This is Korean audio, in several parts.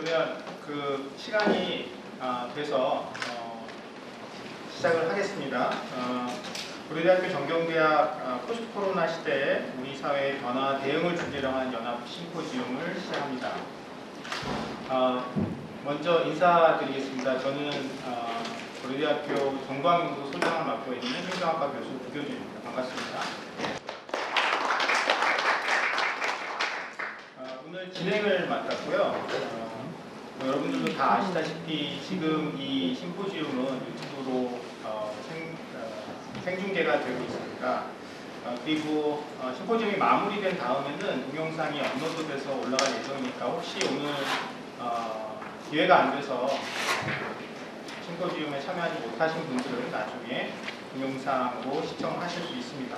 그러면 그 시간이 돼서 시작을 하겠습니다. 고려대학교 정경대학 포스트 코로나 시대에 우리 사회의 변화 대응을 주제로 한 연합 심포지움을 시작합니다. 먼저 인사드리겠습니다. 저는 고려대학교 정보환경부 소장을 맡고 있는 행정학과 교수 부교준입니다. 반갑습니다. 오늘 진행을 맡았고요. 여러분들도 다 아시다시피 지금 이 심포지움은 유튜브로 생중계가 되고 있습니다. 그리고 심포지움이 마무리된 다음에는 동영상이 업로드돼서 올라갈 예정이니까 혹시 오늘 기회가 안 돼서 심포지움에 참여하지 못하신 분들은 나중에 동영상으로 시청하실 수 있습니다.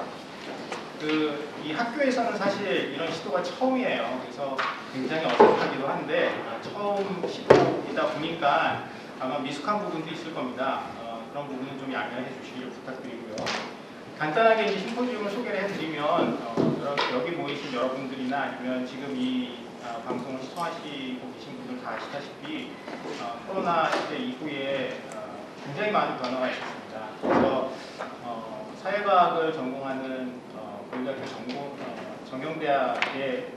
이 학교에서는 사실 이런 시도가 처음이에요. 그래서 굉장히 어색하기도 한데 처음 시도이다 보니까 아마 미숙한 부분도 있을 겁니다. 그런 부분은 좀 양해해 주시기를 부탁드리고요. 간단하게 이제 심포지움을 소개를 해드리면 여기 모이신 여러분들이나 아니면 지금 이 방송을 시청하시고 계신 분들 다 아시다시피 코로나 시대 이후에 굉장히 많은 변화가 있었습니다. 그래서 사회과학을 전공하는 고려대학교 정경대학의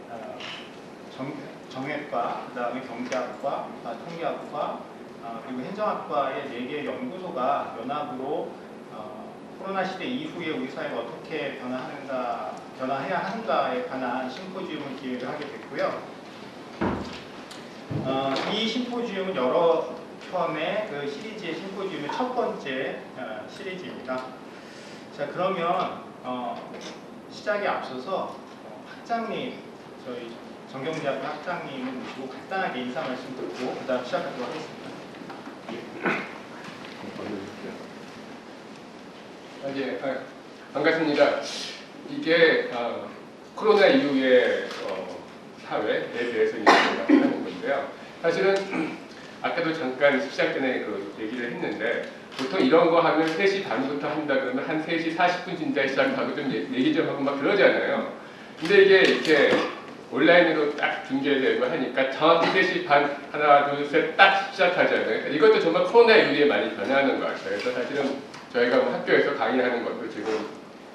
정외과, 그 다음에 경제학과, 통계학과, 그리고 행정학과의 4개의 연구소가 연합으로 코로나 시대 이후에 우리 사회가 어떻게 변화해야 하는가에 관한 심포지움을 기획을 하게 됐고요. 이 심포지움은 여러 편의 그 시리즈의 심포지움의 첫 번째 시리즈입니다. 자, 그러면 시작에 앞서서 학장님, 저희 정경대학교 학장님을 모시고 간단하게 인사 말씀 듣고 그 다음 시작하도록 하겠습니다. 반갑습니다. 이게 코로나 이후의 사회에 대해서 이야기하는 건데요. 사실은 아까도 잠깐 시작 전에 얘기를 했는데 보통 이런 거 하면 3시 반부터 한다 그러면 한 3시 40분 진짜 시작하고 좀 얘기 좀 하고 막 그러잖아요. 근데 이게 이렇게 온라인으로 딱 중계되고 하니까 정확히 3시 반 하나 둘 셋 딱 시작하잖아요. 이것도 정말 코로나 이후에 많이 변화하는 것 같아요. 그래서 사실은 저희가 학교에서 강의하는 것도 지금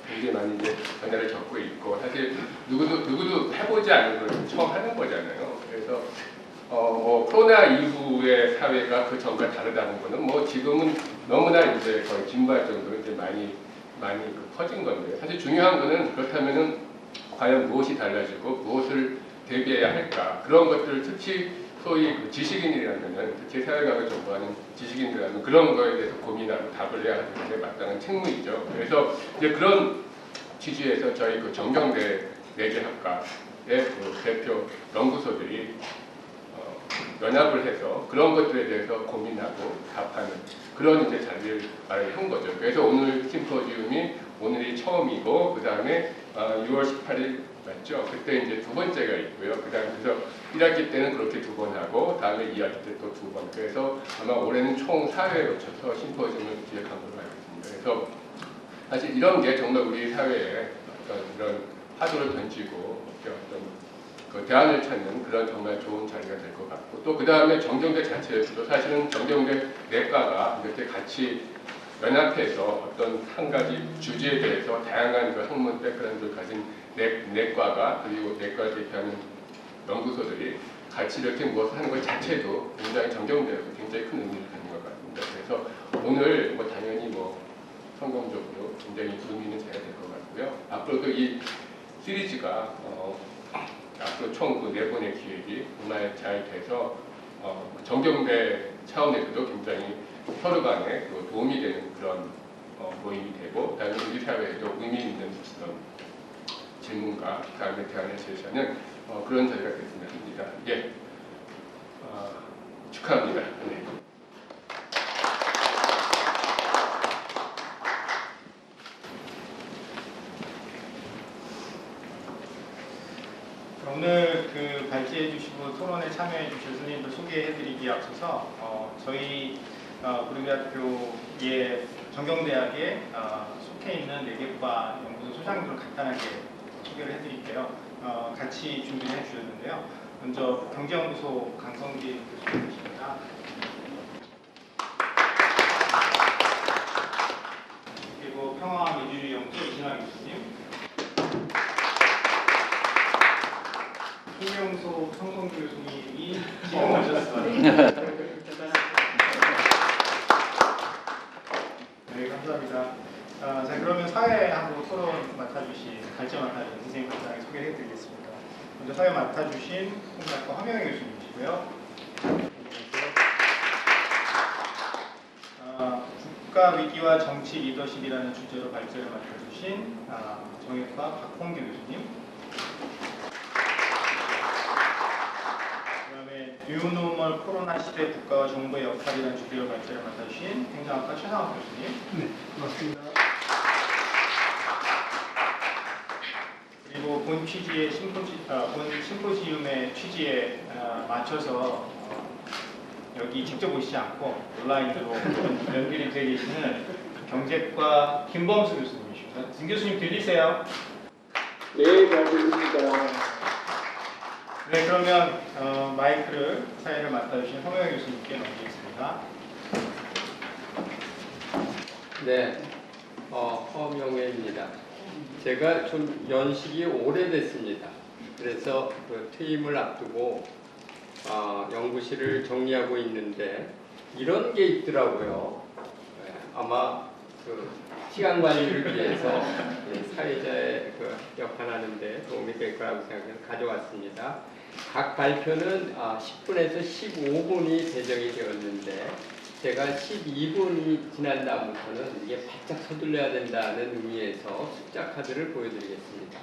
굉장히 많이 이제 변화를 겪고 있고 사실 누구도 해보지 않은 걸 처음 하는 거잖아요. 그래서 코로나 이후의 사회가 그 전과 다르다는 거는 뭐 지금은 너무나 이제 거의 진부할 정도로 이제 많이 커진 건데 사실 중요한 거는 그렇다면은 과연 무엇이 달라지고 무엇을 대비해야 할까 그런 것들 특히 소위 지식인이라면은 특히 사회과학을 전공하는 지식인들이라면 그런 거에 대해서 고민하고 답을 해야 하는 게 마땅한 책무이죠. 그래서 이제 그런 취지에서 저희 정경대 내재학과의 대표 연구소들이 연합을 해서 그런 것들에 대해서 고민하고 답하는 그런 이제 자리를 마련한 거죠. 그래서 오늘 심포지움이 오늘이 처음이고 그 다음에 6월 18일 맞죠? 그때 이제 두 번째가 있고요. 그다음에 그래서 1학기 때는 그렇게 2번 하고 다음에 2학기 때 또 2번. 그래서 아마 올해는 총 4회에 거쳐서 심포지움을 기획한 걸로 알고 있습니다. 그래서 사실 이런 게 정말 우리 사회에 어떤 이런 파도를 던지고 어떤 그 대안을 찾는 그런 정말 좋은 자리가 될 것 같고 또 그 다음에 정경대 자체에서도 사실은 정경대 내과가 이렇게 같이 연합해서 어떤 한 가지 주제에 대해서 다양한 그 학문 백그라운드를 가진 내과가 그리고 내과를 대표하는 연구소들이 같이 이렇게 무엇을 하는 것 자체도 굉장히 정경대에서 굉장히 큰 의미를 갖는 것 같습니다. 그래서 오늘 당연히 성공적으로 굉장히 의미 있는 자리가 될 것 같고요. 앞으로도 이 시리즈가 앞으로 총 4번의 기획이 정말 잘 돼서 정경대 차원에서도 굉장히 서로 간에 도움이 되는 그런 모임이 되고 그다음에 우리 사회에도 의미 있는 그런 질문과 그다음에 대안을 제시하는 그런 자리가 됐으면 합니다. 예, 축하합니다. 네. 오늘 발제해 주시고 토론에 참여해 주실 선생님들 소개해 드리기에 앞서서 저희 고려대학교의 정경대학에 속해 있는 4개과 연구소 소장님들을 간단하게 소개를 해 드릴게요. 같이 준비를 해 주셨는데요. 먼저 경제연구소 강성기 교수님이십니다. 그리고 평화민주주의연구소 이진환 교수님, 통영소 성성규 교수님이 지금 오셨어요. 네, 감사합니다. 자, 그러면 사회하고 토론 맡아주신, 갈증 맡아주신 선생님 간단하게 소개해드리겠습니다. 먼저 사회 맡아주신 홍학과 황영애 교수님이시고요. 국가 위기와 정치 리더십이라는 주제로 발제를 맡아주신 정외과 박홍규 교수님. 그다음에 뉴노멀 코로나 시대 국가와 정부의 역할이라는 주제로 발제를 맡아주신 행정학과 최상학 교수님. 네, 고맙습니다. 그리고 본 심포지움의 취지에 맞춰서 여기 직접 오시지 않고 온라인으로 연결이 되어 계시는 경제과 김범수 교수님이십니다. 김 교수님 들리세요? 네, 잘 들립니다. 네, 그러면 마이크를 사회를 맡아주신 황영애 교수님께 넘기겠습니다. 네, 허명회입니다. 제가 좀 연식이 오래됐습니다. 그래서 그 퇴임을 앞두고 연구실을 정리하고 있는데 이런 게 있더라고요. 네, 아마 그 시간 관리를 위해서 사회자의 그 역할하는데 도움이 될 거라고 생각해서 가져왔습니다. 각 발표는 10분에서 15분이 배정이 되었는데 제가 12분이 지난 다음부터는 이게 바짝 서둘러야 된다는 의미에서 숫자 카드를 보여드리겠습니다.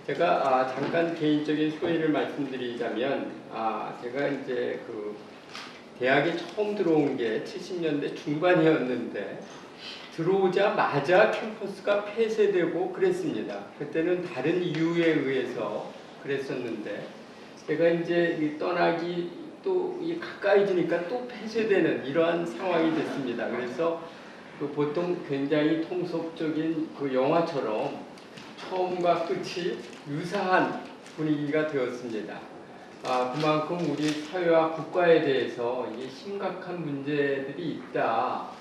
제가 잠깐 개인적인 소회를 말씀드리자면 제가 이제 그 대학에 처음 들어온 게 70년대 중반이었는데 들어오자마자 캠퍼스가 폐쇄되고 그랬습니다. 그때는 다른 이유에 의해서 그랬었는데 제가 이제 떠나기 또 가까이지니까 또 폐쇄되는 이러한 상황이 됐습니다. 그래서 그 보통 굉장히 통속적인 그 영화처럼 처음과 끝이 유사한 분위기가 되었습니다. 그만큼 우리 사회와 국가에 대해서 이게 심각한 문제들이 있다.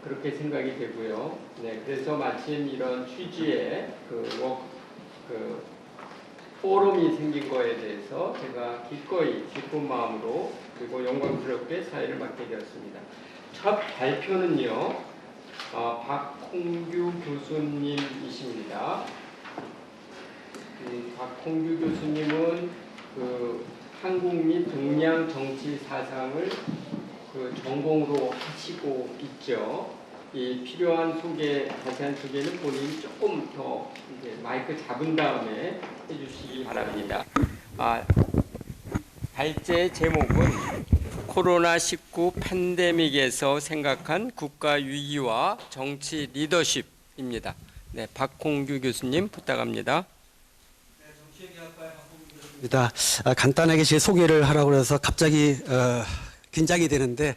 그렇게 생각이 되고요. 네, 그래서 마침 이런 취지의 포럼이 생긴 거에 대해서 제가 기꺼이 기쁜 마음으로 그리고 영광스럽게 사회를 맡게 되었습니다. 첫 발표는요, 박홍규 교수님이십니다. 박홍규 교수님은 그 한국 및 동양 정치 사상을 그 전공으로 하시고 있죠. 이 필요한 자세한 소개는 본인이 조금 더 이제 마이크 잡은 다음에 해주시기 바랍니다. 발제 제목은 코로나19 팬데믹에서 생각한 국가 위기와 정치 리더십입니다. 네, 박홍규 교수님 부탁합니다. 간단하게 제 소개를 하라고 해서 갑자기 긴장이 되는데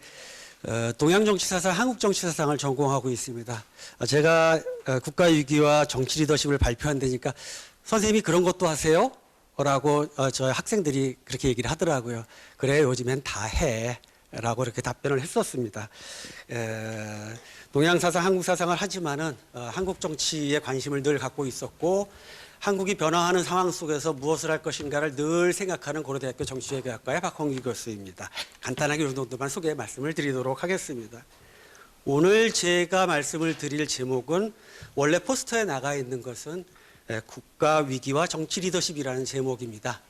동양정치사상, 한국정치사상을 전공하고 있습니다. 제가 국가위기와 정치 리더십을 발표한다니까 선생님이 그런 것도 하세요? 라고 저희 학생들이 그렇게 얘기를 하더라고요. 그래, 요즘엔 다 해. 라고 이렇게 답변을 했었습니다. 동양사상, 한국사상을 하지만은 한국 정치에 관심을 늘 갖고 있었고 한국이 변화하는 상황 속에서 무엇을 할 것인가를 늘 생각하는 고려대학교 정치외교학과의 박홍규 교수입니다. 간단하게 이 정도만 소개 말씀을 드리도록 하겠습니다. 오늘 제가 말씀을 드릴 제목은 원래 포스터에 나가 있는 것은 국가 위기와 정치 리더십이라는 제목입니다.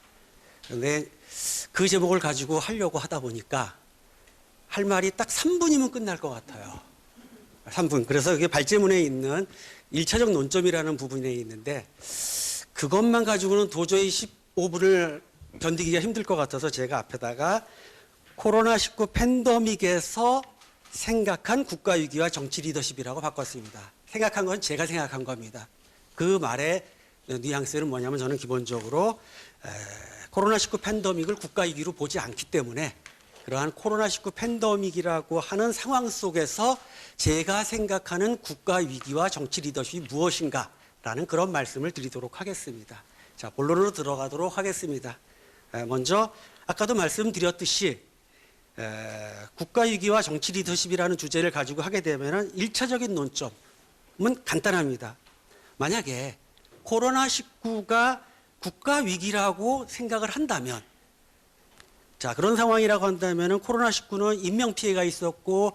그런데 그 제목을 가지고 하려고 하다 보니까 할 말이 딱 3분이면 끝날 것 같아요. 3분. 그래서 이게 발제문에 있는 1차적 논점이라는 부분에 있는데 그것만 가지고는 도저히 15분을 견디기가 힘들 것 같아서 제가 앞에다가 코로나19 팬데믹에서 생각한 국가위기와 정치 리더십이라고 바꿨습니다. 생각한 건 제가 생각한 겁니다. 그 말의 뉘앙스는 뭐냐면 저는 기본적으로 코로나19 팬데믹을 국가위기로 보지 않기 때문에 그러한 코로나19 팬데믹이라고 하는 상황 속에서 제가 생각하는 국가 위기와 정치 리더십이 무엇인가라는 그런 말씀을 드리도록 하겠습니다. 자, 본론으로 들어가도록 하겠습니다. 먼저 아까도 말씀드렸듯이 국가위기와 정치 리더십이라는 주제를 가지고 하게 되면 1차적인 논점은 간단합니다. 만약에 코로나19가 국가위기라고 생각을 한다면, 자, 그런 상황이라고 한다면 코로나19는 인명피해가 있었고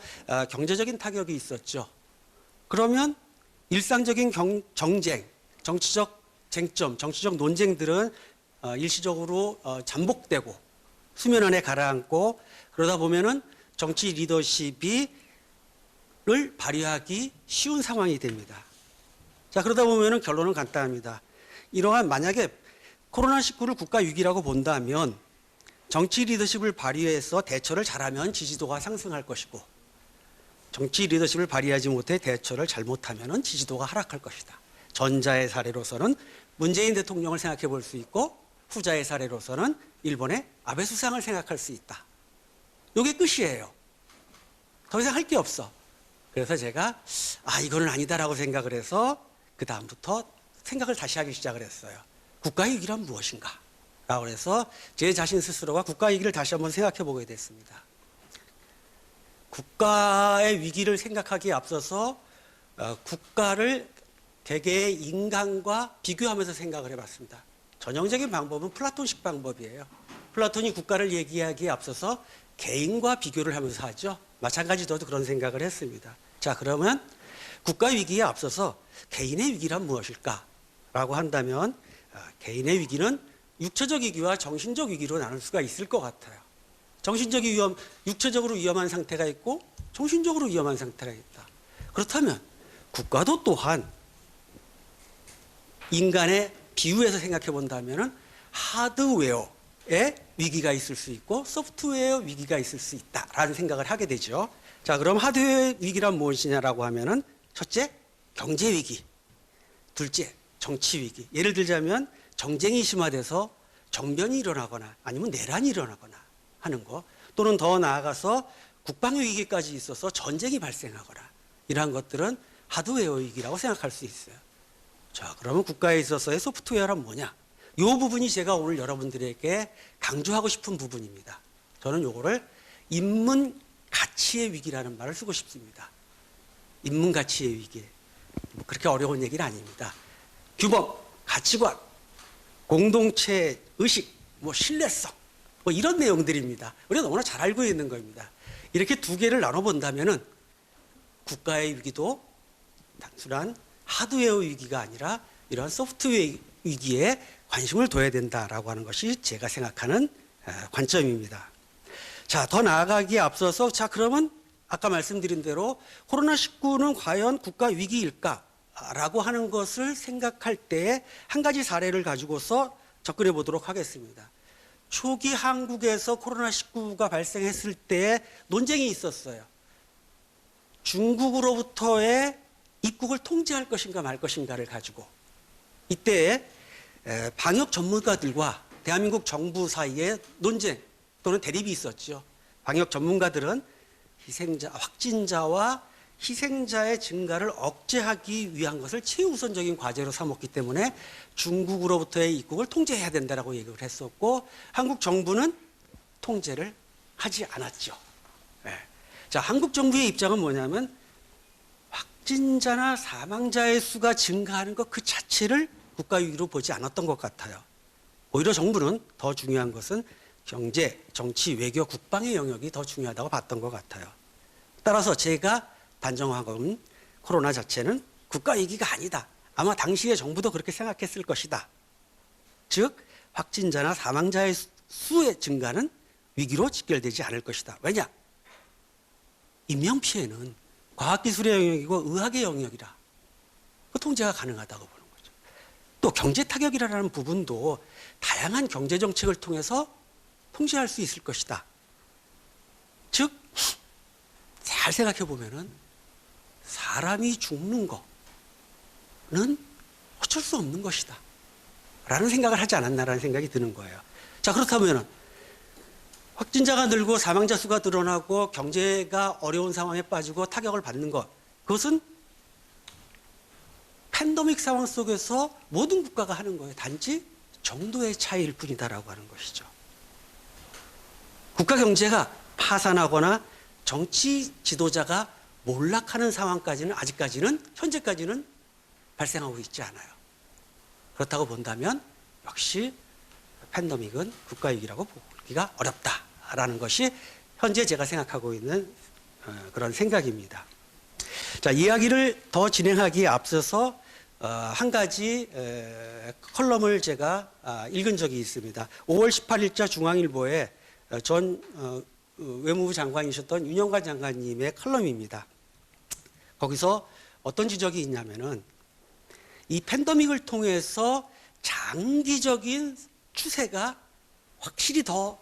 경제적인 타격이 있었죠. 그러면 일상적인 정쟁, 정치적 쟁점, 정치적 논쟁들은 일시적으로 잠복되고 수면 안에 가라앉고 그러다 보면은 정치 리더십을 발휘하기 쉬운 상황이 됩니다. 자, 그러다 보면은 결론은 간단합니다. 이러한 만약에 코로나19를 국가위기라고 본다면 정치 리더십을 발휘해서 대처를 잘하면 지지도가 상승할 것이고 정치 리더십을 발휘하지 못해 대처를 잘못하면 지지도가 하락할 것이다. 전자의 사례로서는 문재인 대통령을 생각해 볼 수 있고 후자의 사례로서는 일본의 아베 수상을 생각할 수 있다. 이게 끝이에요. 더 이상 할 게 없어. 그래서 제가 이거는 아니다라고 생각을 해서 그 다음부터 생각을 다시 하기 시작을 했어요. 국가위기란 무엇인가? 라고 해서 제 자신 스스로가 국가위기를 다시 한번 생각해 보게 됐습니다. 국가의 위기를 생각하기에 앞서서 국가를 개개의 인간과 비교하면서 생각을 해봤습니다. 전형적인 방법은 플라톤식 방법이에요. 플라톤이 국가를 얘기하기에 앞서서 개인과 비교를 하면서 하죠. 마찬가지로 그런 생각을 했습니다. 자, 그러면 국가 위기에 앞서서 개인의 위기란 무엇일까? 라고 한다면 개인의 위기는 육체적 위기와 정신적 위기로 나눌 수가 있을 것 같아요. 정신적 위험, 육체적으로 위험한 상태가 있고 정신적으로 위험한 상태가 있다. 그렇다면 국가도 또한 인간의 비유해서 생각해 본다면 하드웨어의 위기가 있을 수 있고 소프트웨어 위기가 있을 수 있다라는 생각을 하게 되죠. 자, 그럼 하드웨어 위기란 무엇이냐라고 하면은 첫째, 경제 위기. 둘째, 정치 위기. 예를 들자면 정쟁이 심화돼서 정변이 일어나거나 아니면 내란이 일어나거나 하는 거, 또는 더 나아가서 국방 위기까지 있어서 전쟁이 발생하거나 이러한 것들은 하드웨어 위기라고 생각할 수 있어요. 자, 그러면 국가에 있어서의 소프트웨어란 뭐냐? 이 부분이 제가 오늘 여러분들에게 강조하고 싶은 부분입니다. 저는 요거를 인문 가치의 위기라는 말을 쓰고 싶습니다. 인문 가치의 위기. 그렇게 어려운 얘기는 아닙니다. 규범, 가치관, 공동체 의식, 신뢰성, 이런 내용들입니다. 우리가 너무나 잘 알고 있는 겁니다. 이렇게 두 개를 나눠본다면은 국가의 위기도 단순한 하드웨어 위기가 아니라 이러한 소프트웨어 위기에 관심을 둬야 된다라고 하는 것이 제가 생각하는 관점입니다. 자, 더 나아가기에 앞서서 자, 그러면 아까 말씀드린 대로 코로나19는 과연 국가 위기일까라고 하는 것을 생각할 때 한 가지 사례를 가지고서 접근해 보도록 하겠습니다. 초기 한국에서 코로나19가 발생했을 때 논쟁이 있었어요. 중국으로부터의 입국을 통제할 것인가 말 것인가를 가지고 이때 방역 전문가들과 대한민국 정부 사이에 논쟁 또는 대립이 있었죠. 방역 전문가들은 확진자와 희생자의 증가를 억제하기 위한 것을 최우선적인 과제로 삼았기 때문에 중국으로부터의 입국을 통제해야 된다라고 얘기를 했었고, 한국 정부는 통제를 하지 않았죠. 자, 한국 정부의 입장은 뭐냐면 확진자나 사망자의 수가 증가하는 것 그 자체를 국가위기로 보지 않았던 것 같아요. 오히려 정부는 더 중요한 것은 경제, 정치, 외교, 국방의 영역이 더 중요하다고 봤던 것 같아요. 따라서 제가 단정하건 코로나 자체는 국가위기가 아니다. 아마 당시의 정부도 그렇게 생각했을 것이다. 즉 확진자나 사망자의 수의 증가는 위기로 직결되지 않을 것이다. 왜냐? 인명피해는 과학기술의 영역이고 의학의 영역이라 그 통제가 가능하다고 보는 거죠. 또 경제 타격이라는 부분도 다양한 경제정책을 통해서 통제할 수 있을 것이다. 즉 잘 생각해 보면은 사람이 죽는 거는 어쩔 수 없는 것이다 라는 생각을 하지 않았나라는 생각이 드는 거예요. 자, 그렇다면 확진자가 늘고 사망자 수가 늘어나고 경제가 어려운 상황에 빠지고 타격을 받는 것, 그것은 팬데믹 상황 속에서 모든 국가가 하는 거예요. 단지 정도의 차이일 뿐이다라고 하는 것이죠. 국가 경제가 파산하거나 정치 지도자가 몰락하는 상황까지는 아직까지는 현재까지는 발생하고 있지 않아요. 그렇다고 본다면 역시 팬데믹은 국가위기라고 보기가 어렵다라는 것이 현재 제가 생각하고 있는 그런 생각입니다. 자, 이야기를 더 진행하기에 앞서서 한 가지 컬럼을 제가 읽은 적이 있습니다. 5월 18일자 중앙일보에 전 외무부 장관이셨던 윤영관 장관님의 컬럼입니다. 거기서 어떤 지적이 있냐면은 이 팬데믹을 통해서 장기적인 추세가 확실히 더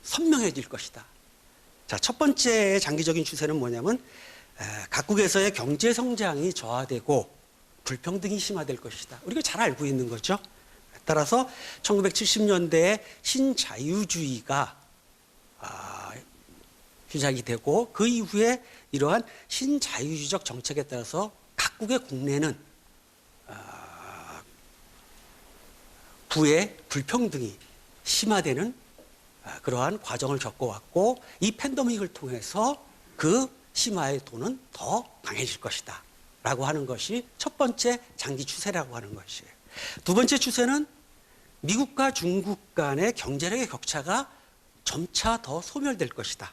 선명해질 것이다. 자, 첫 번째 장기적인 추세는 뭐냐면 각국에서의 경제 성장이 저하되고 불평등이 심화될 것이다. 우리가 잘 알고 있는 거죠. 따라서 1970년대에 신자유주의가 시작이 되고 그 이후에 이러한 신자유주의적 정책에 따라서 각국의 국내는 부의 불평등이 심화되는 그러한 과정을 겪어왔고 이 팬데믹을 통해서 그 심화의 도는 더 강해질 것이다 라고 하는 것이 첫 번째 장기 추세라고 하는 것이에요. 두 번째 추세는 미국과 중국 간의 경제력의 격차가 점차 더 소멸될 것이다.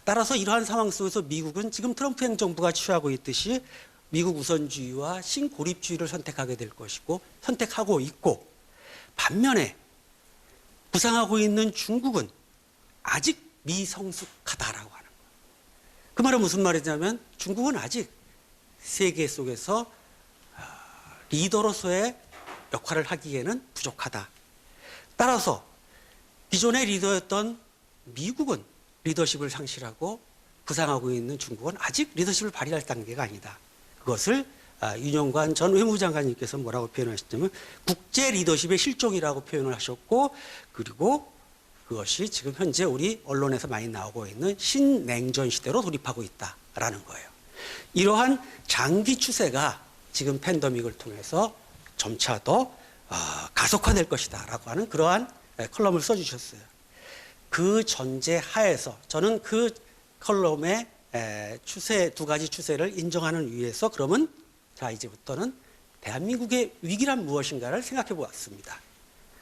따라서 이러한 상황 속에서 미국은 지금 트럼프 행정부가 취하고 있듯이 미국 우선주의와 신고립주의를 선택하게 될 것이고 선택하고 있고 반면에 부상하고 있는 중국은 아직 미성숙하다라고 하는 거예요. 그 말은 무슨 말이냐면 중국은 아직 세계 속에서 리더로서의 역할을 하기에는 부족하다. 따라서 기존의 리더였던 미국은 리더십을 상실하고 부상하고 있는 중국은 아직 리더십을 발휘할 단계가 아니다. 그것을 윤영관 전 외무부 장관님께서 뭐라고 표현하셨냐면 국제 리더십의 실종이라고 표현을 하셨고 그리고 그것이 지금 현재 우리 언론에서 많이 나오고 있는 신냉전 시대로 돌입하고 있다라는 거예요. 이러한 장기 추세가 지금 팬데믹을 통해서 점차 더 가속화될 것이다라고 하는 그러한 컬럼을 써주셨어요. 그 전제 하에서 저는 그 컬럼의 추세 두 가지 추세를 인정하는 위에서 그러면 자 이제부터는 대한민국의 위기란 무엇인가를 생각해 보았습니다.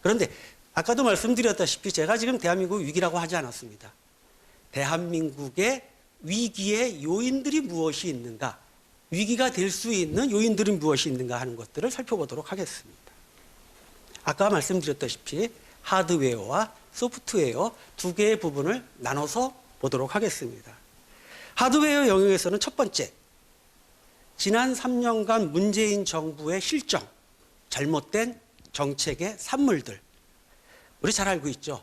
그런데 아까도 말씀드렸다시피 제가 지금 대한민국 위기라고 하지 않았습니다. 대한민국의 위기의 요인들이 무엇이 있는가, 위기가 될 수 있는 요인들이 무엇이 있는가 하는 것들을 살펴보도록 하겠습니다. 아까 말씀드렸다시피 하드웨어와 소프트웨어 두 개의 부분을 나눠서 보도록 하겠습니다. 하드웨어 영역에서는 첫 번째, 지난 3년간 문재인 정부의 실정, 잘못된 정책의 산물들. 우리 잘 알고 있죠.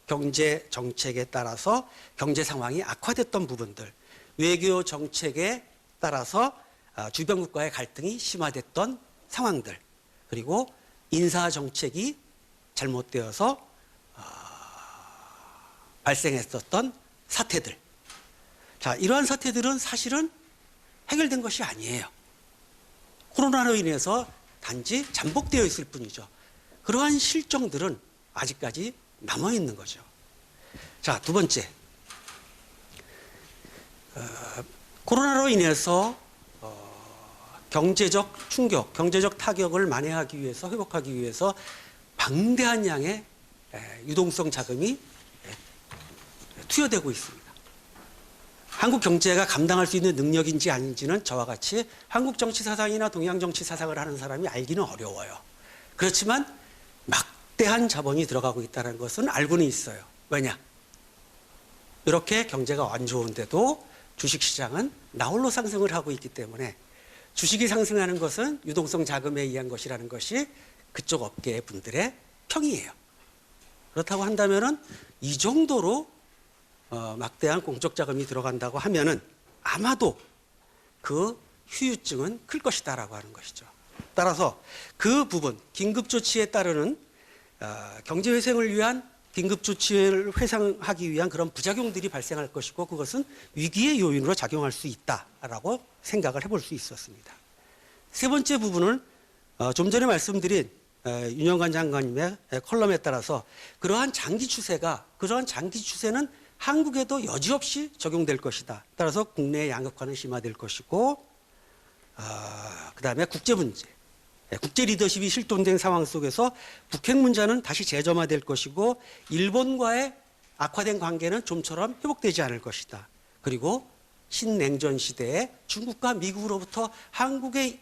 경제 정책에 따라서 경제 상황이 악화됐던 부분들, 외교 정책에 따라서 주변국과의 갈등이 심화됐던 상황들, 그리고 인사 정책이 잘못되어서 발생했었던 사태들. 자, 이러한 사태들은 사실은 해결된 것이 아니에요. 코로나로 인해서 단지 잠복되어 있을 뿐이죠. 그러한 실정들은 아직까지 남아있는 거죠. 자, 두 번째. 코로나로 인해서 경제적 충격, 경제적 타격을 만회하기 위해서, 회복하기 위해서 방대한 양의 유동성 자금이 투여되고 있습니다. 한국 경제가 감당할 수 있는 능력인지 아닌지는 저와 같이 한국 정치 사상이나 동양 정치 사상을 하는 사람이 알기는 어려워요. 그렇지만 막대한 자본이 들어가고 있다는 것은 알고는 있어요. 왜냐? 이렇게 경제가 안 좋은데도 주식시장은 나홀로 상승을 하고 있기 때문에 주식이 상승하는 것은 유동성 자금에 의한 것이라는 것이 그쪽 업계 분들의 평이에요. 그렇다고 한다면은 이 정도로 막대한 공적 자금이 들어간다고 하면은 아마도 그 후유증은 클 것이다라고 하는 것이죠. 따라서 그 부분 긴급 조치에 따르는 경제 회생을 위한 긴급 조치를 회상하기 위한 그런 부작용들이 발생할 것이고 그것은 위기의 요인으로 작용할 수 있다라고 생각을 해볼 수 있었습니다. 세 번째 부분은 좀 전에 말씀드린 윤영관 장관님의 컬럼에 따라서 그러한 장기 추세는 한국에도 여지없이 적용될 것이다. 따라서 국내 양극화는 심화될 것이고, 그 다음에 국제 문제, 국제 리더십이 실존된 상황 속에서 북핵 문제는 다시 재점화될 것이고, 일본과의 악화된 관계는 좀처럼 회복되지 않을 것이다. 그리고 신냉전 시대에 중국과 미국으로부터 한국의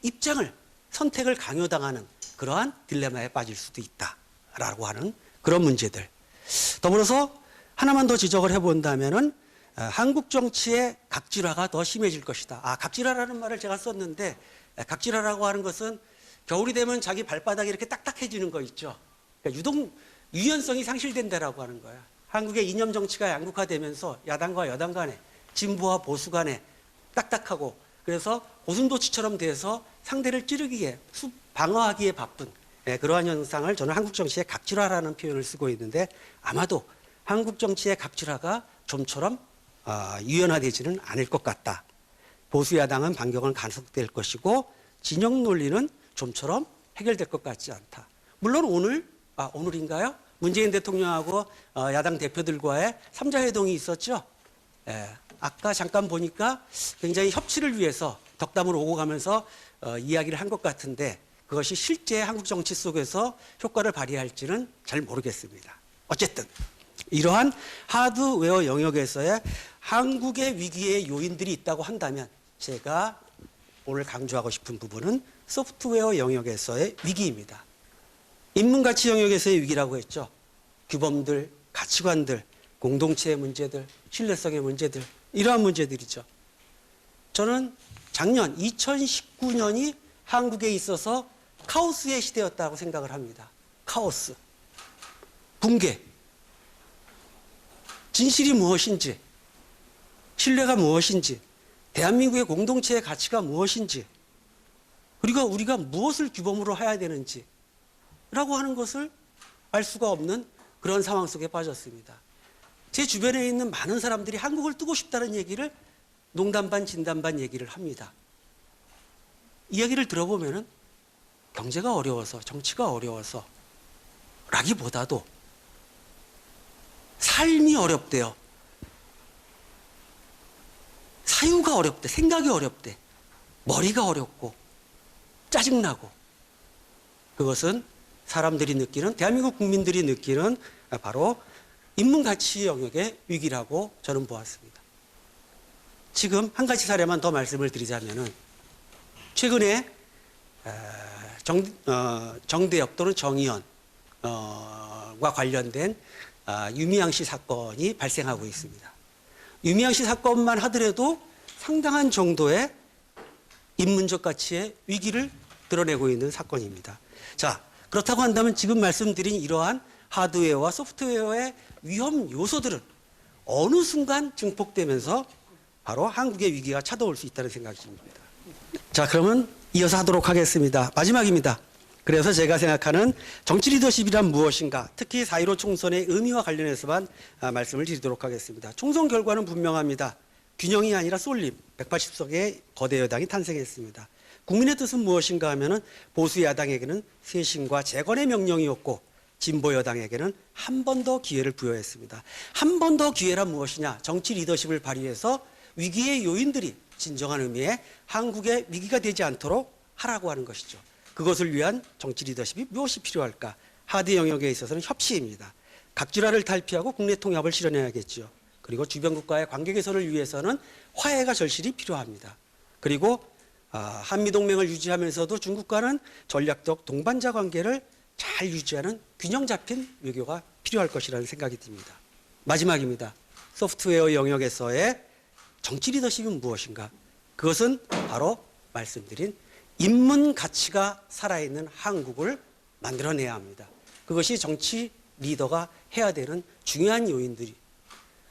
선택을 강요당하는 그러한 딜레마에 빠질 수도 있다라고 하는 그런 문제들. 더불어서 하나만 더 지적을 해본다면은 한국 정치의 각질화가 더 심해질 것이다. 각질화라는 말을 제가 썼는데, 각질화라고 하는 것은 겨울이 되면 자기 발바닥이 이렇게 딱딱해지는 거 있죠. 그러니까 유연성이 상실된다라고 하는 거야. 한국의 이념 정치가 양극화되면서 야당과 여당 간에, 진보와 보수 간에 딱딱하고, 그래서 고슴도치처럼 돼서 상대를 찌르기에, 방어하기에 바쁜 그러한 현상을 저는 한국 정치의 각질화라는 표현을 쓰고 있는데, 아마도 한국 정치의 각질화가 좀처럼 유연화되지는 않을 것 같다. 보수 야당은 반격은 가속될 것이고, 진영 논리는 좀처럼 해결될 것 같지 않다. 물론 오늘인가요? 문재인 대통령하고 야당 대표들과의 3자 회동이 있었죠. 아까 잠깐 보니까 굉장히 협치를 위해서 덕담을 오고 가면서 이야기를 한 것 같은데, 그것이 실제 한국 정치 속에서 효과를 발휘할지는 잘 모르겠습니다. 어쨌든 이러한 하드웨어 영역에서의 한국의 위기의 요인들이 있다고 한다면, 제가 오늘 강조하고 싶은 부분은 소프트웨어 영역에서의 위기입니다. 인문가치 영역에서의 위기라고 했죠. 규범들, 가치관들, 공동체의 문제들, 신뢰성의 문제들, 이러한 문제들이죠. 저는 작년 2019년이 한국에 있어서 카오스의 시대였다고 생각을 합니다. 카오스, 붕괴, 진실이 무엇인지, 신뢰가 무엇인지, 대한민국의 공동체의 가치가 무엇인지, 그리고 우리가 무엇을 규범으로 해야 되는지 라고 하는 것을 알 수가 없는 그런 상황 속에 빠졌습니다. 제 주변에 있는 많은 사람들이 한국을 뜨고 싶다는 얘기를 농담 반 진담 반 얘기를 합니다. 이야기를 들어보면은 경제가 어려워서, 정치가 어려워서 라기보다도 삶이 어렵대요. 사유가 어렵대, 생각이 어렵대, 머리가 어렵고 짜증나고. 그것은 사람들이 느끼는, 대한민국 국민들이 느끼는 바로 인문가치 영역의 위기라고 저는 보았습니다. 지금 한 가지 사례만 더 말씀을 드리자면은, 최근에 정대협 또는 정의연과 관련된 유미양 씨 사건이 발생하고 있습니다. 유미양 씨 사건만 하더라도 상당한 정도의 인문적 가치의 위기를 드러내고 있는 사건입니다. 자, 그렇다고 한다면 지금 말씀드린 이러한 하드웨어와 소프트웨어의 위험 요소들은 어느 순간 증폭되면서 바로 한국의 위기가 찾아올 수 있다는 생각이 듭니다. 자, 그러면 이어서 하도록 하겠습니다. 마지막입니다. 그래서 제가 생각하는 정치 리더십이란 무엇인가, 특히 4.15 총선의 의미와 관련해서만 말씀을 드리도록 하겠습니다. 총선 결과는 분명합니다. 균형이 아니라 쏠림, 180석의 거대 여당이 탄생했습니다. 국민의 뜻은 무엇인가 하면은 보수 야당에게는 쇄신과 재건의 명령이었고, 진보 여당에게는 한 번 더 기회를 부여했습니다. 한 번 더 기회란 무엇이냐? 정치 리더십을 발휘해서 위기의 요인들이 진정한 의미의 한국의 위기가 되지 않도록 하라고 하는 것이죠. 그것을 위한 정치 리더십이 무엇이 필요할까? 하드 영역에 있어서는 협치입니다. 각질화를 탈피하고 국내 통합을 실현해야겠죠. 그리고 주변 국가의 관계 개선을 위해서는 화해가 절실히 필요합니다. 그리고 한미동맹을 유지하면서도 중국과는 전략적 동반자 관계를 잘 유지하는 균형 잡힌 외교가 필요할 것이라는 생각이 듭니다. 마지막입니다. 소프트웨어 영역에서의 정치 리더십은 무엇인가? 그것은 바로 말씀드린 인문 가치가 살아있는 한국을 만들어내야 합니다. 그것이 정치 리더가 해야 되는 중요한 요인들이,